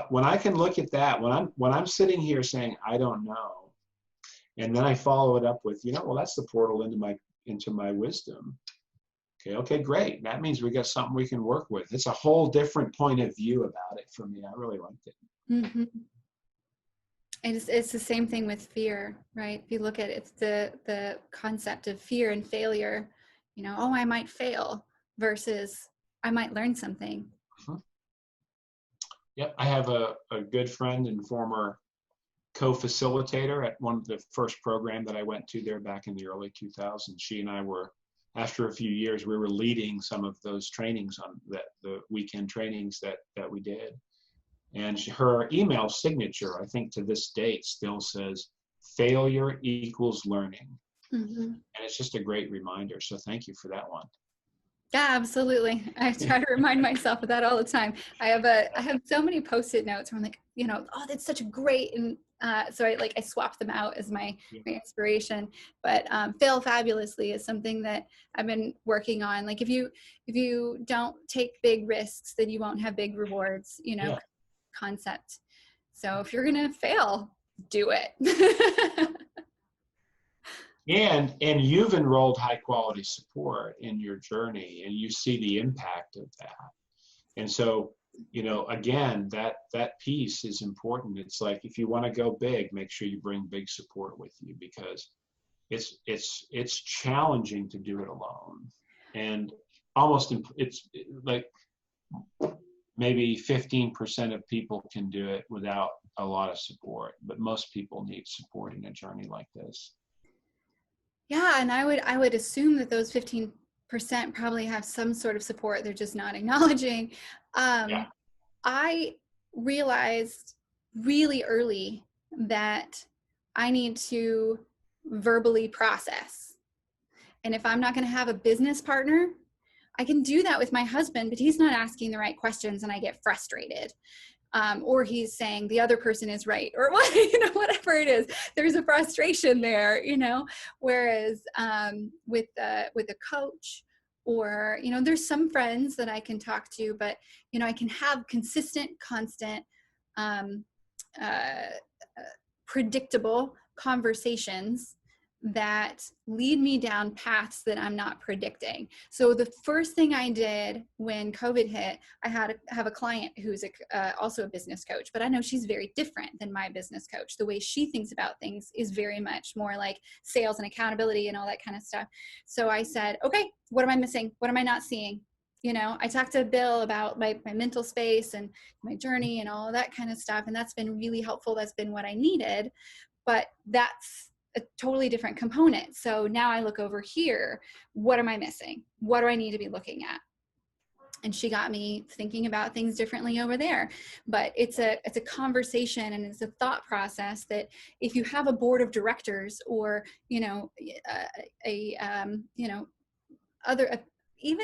when I can look at that, when I'm sitting here saying, I don't know, and then I follow it up with, well, that's the portal into my wisdom. Okay, great. That means we got something we can work with. It's a whole different point of view about it for me. I really liked it. Mm-hmm. It's the same thing with fear, right? If you look at it, it's the concept of fear and failure, oh, I might fail versus I might learn something. Uh-huh. Yep, I have a good friend and former co-facilitator at one of the first program that I went to there back in the early 2000s. She and I were, after a few years, we were leading some of those trainings on the weekend trainings that we did. And her email signature, I think to this date, still says, failure equals learning. Mm-hmm. And it's just a great reminder. So thank you for that one. Yeah, absolutely. I try to remind myself of that all the time. I have so many Post-it notes where I'm like, oh, that's such a great, and so I swap them out as my inspiration. But fail fabulously is something that I've been working on. Like if you don't take big risks, then you won't have big rewards. Concept. So if you're gonna fail, do it. And you've enrolled high quality support in your journey, and you see the impact of that. And so, again, that piece is important. It's like, if you want to go big, make sure you bring big support with you, because it's challenging to do it alone. And it's like maybe 15% of people can do it without a lot of support, but most people need support in a journey like this. Yeah, and I would assume that those 15% probably have some sort of support they're just not acknowledging. Yeah. I realized really early that I need to verbally process. And if I'm not going to have a business partner, I can do that with my husband, but he's not asking the right questions and I get frustrated. Or he's saying the other person is right, or whatever it is, there's a frustration there, whereas with a coach, or there's some friends that I can talk to, but I can have consistent, constant, um, uh, predictable conversations that lead me down paths that I'm not predicting. So the first thing I did when COVID hit, I have a client who's also a business coach, but I know she's very different than my business coach. The way she thinks about things is very much more like sales and accountability and all that kind of stuff. So I said, okay, what am I missing? What am I not seeing? I talked to Bill about my mental space and my journey and all of that kind of stuff. And that's been really helpful. That's been what I needed. But that's a totally different component. So now I look over here. What am I missing? What do I need to be looking at? And she got me thinking about things differently over there. But it's a conversation, and it's a thought process that if you have a board of directors, or even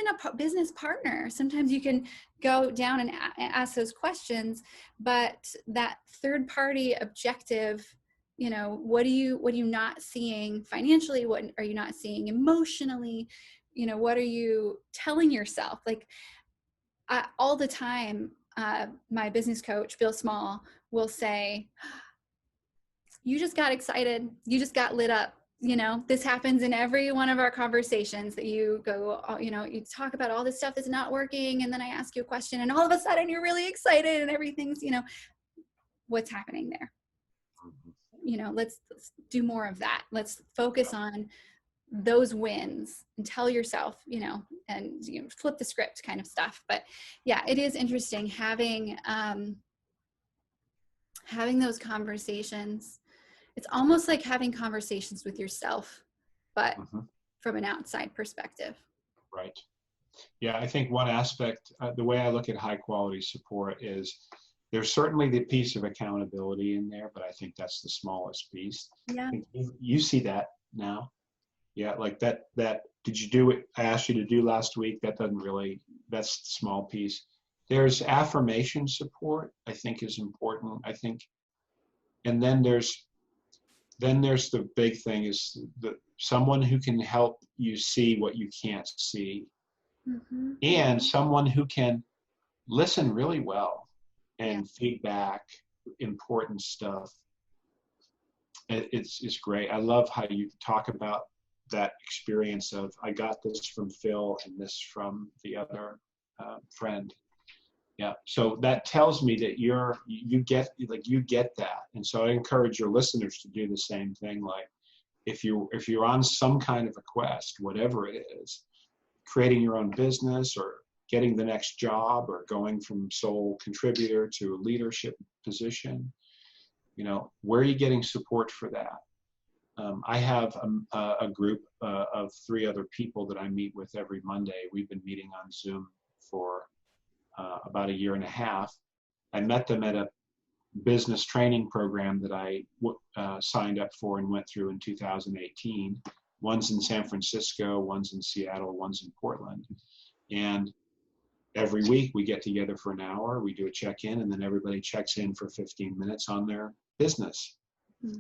a business partner, sometimes you can go down and ask those questions. But that third party objective, what are you not seeing financially? What are you not seeing emotionally? what are you telling yourself? Like all the time, my business coach, Bill Small, will say, you just got excited. You just got lit up. This happens in every one of our conversations that you go, you talk about all this stuff that's not working. And then I ask you a question and all of a sudden you're really excited and everything's, what's happening there? Let's do more of that. Let's focus on those wins and tell yourself, and flip the script kind of stuff. But yeah, it is interesting having those conversations. It's almost like having conversations with yourself, but from an outside perspective. Right. Yeah, I think one aspect, the way I look at high quality support is there's certainly the piece of accountability in there, but I think that's the smallest piece. Yeah. You see that now. Yeah, like that, did you do what I asked you to do last week? That's the small piece. There's affirmation support, I think is important. I think, and then there's the big thing is someone who can help you see what you can't see, and someone who can listen really well and feedback important stuff. It's great. I love how you talk about that experience of, I got this from Phil and this from the other friend. Yeah. So that tells me that you get that. And so I encourage your listeners to do the same thing. Like if you're on some kind of a quest, whatever it is, creating your own business or getting the next job or going from sole contributor to a leadership position, where are you getting support for that? I have a group of 3 other people that I meet with every Monday. We've been meeting on Zoom for about a year and a half. I met them at a business training program that I signed up for and went through in 2018. One's in San Francisco, one's in Seattle, one's in Portland. And every week we get together for an hour, we do a check-in, and then everybody checks in for 15 minutes on their business.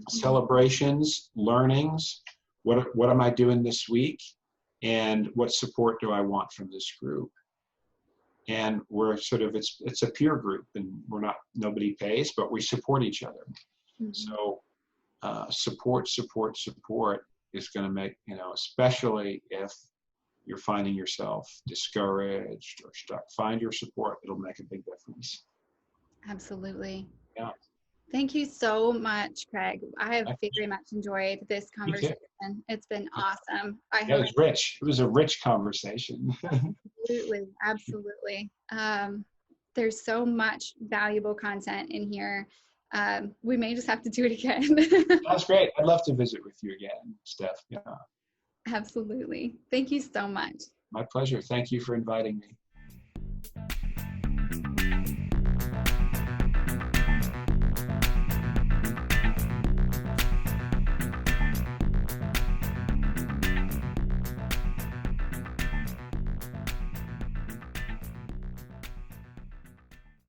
Celebrations, learnings, what am I doing this week? And what support do I want from this group? And we're sort of, it's a peer group, and nobody pays, but we support each other. So support is going to make, especially if you're finding yourself discouraged or stuck, find your support. It'll make a big difference. Absolutely. Yeah. Thank you so much, Craig. I have very much enjoyed this conversation. It's been awesome. It was rich. It was a rich conversation. Absolutely. There's so much valuable content in here. We may just have to do it again. That's great. I'd love to visit with you again, Steph. Yeah. Absolutely. Thank you so much. My pleasure. Thank you for inviting me.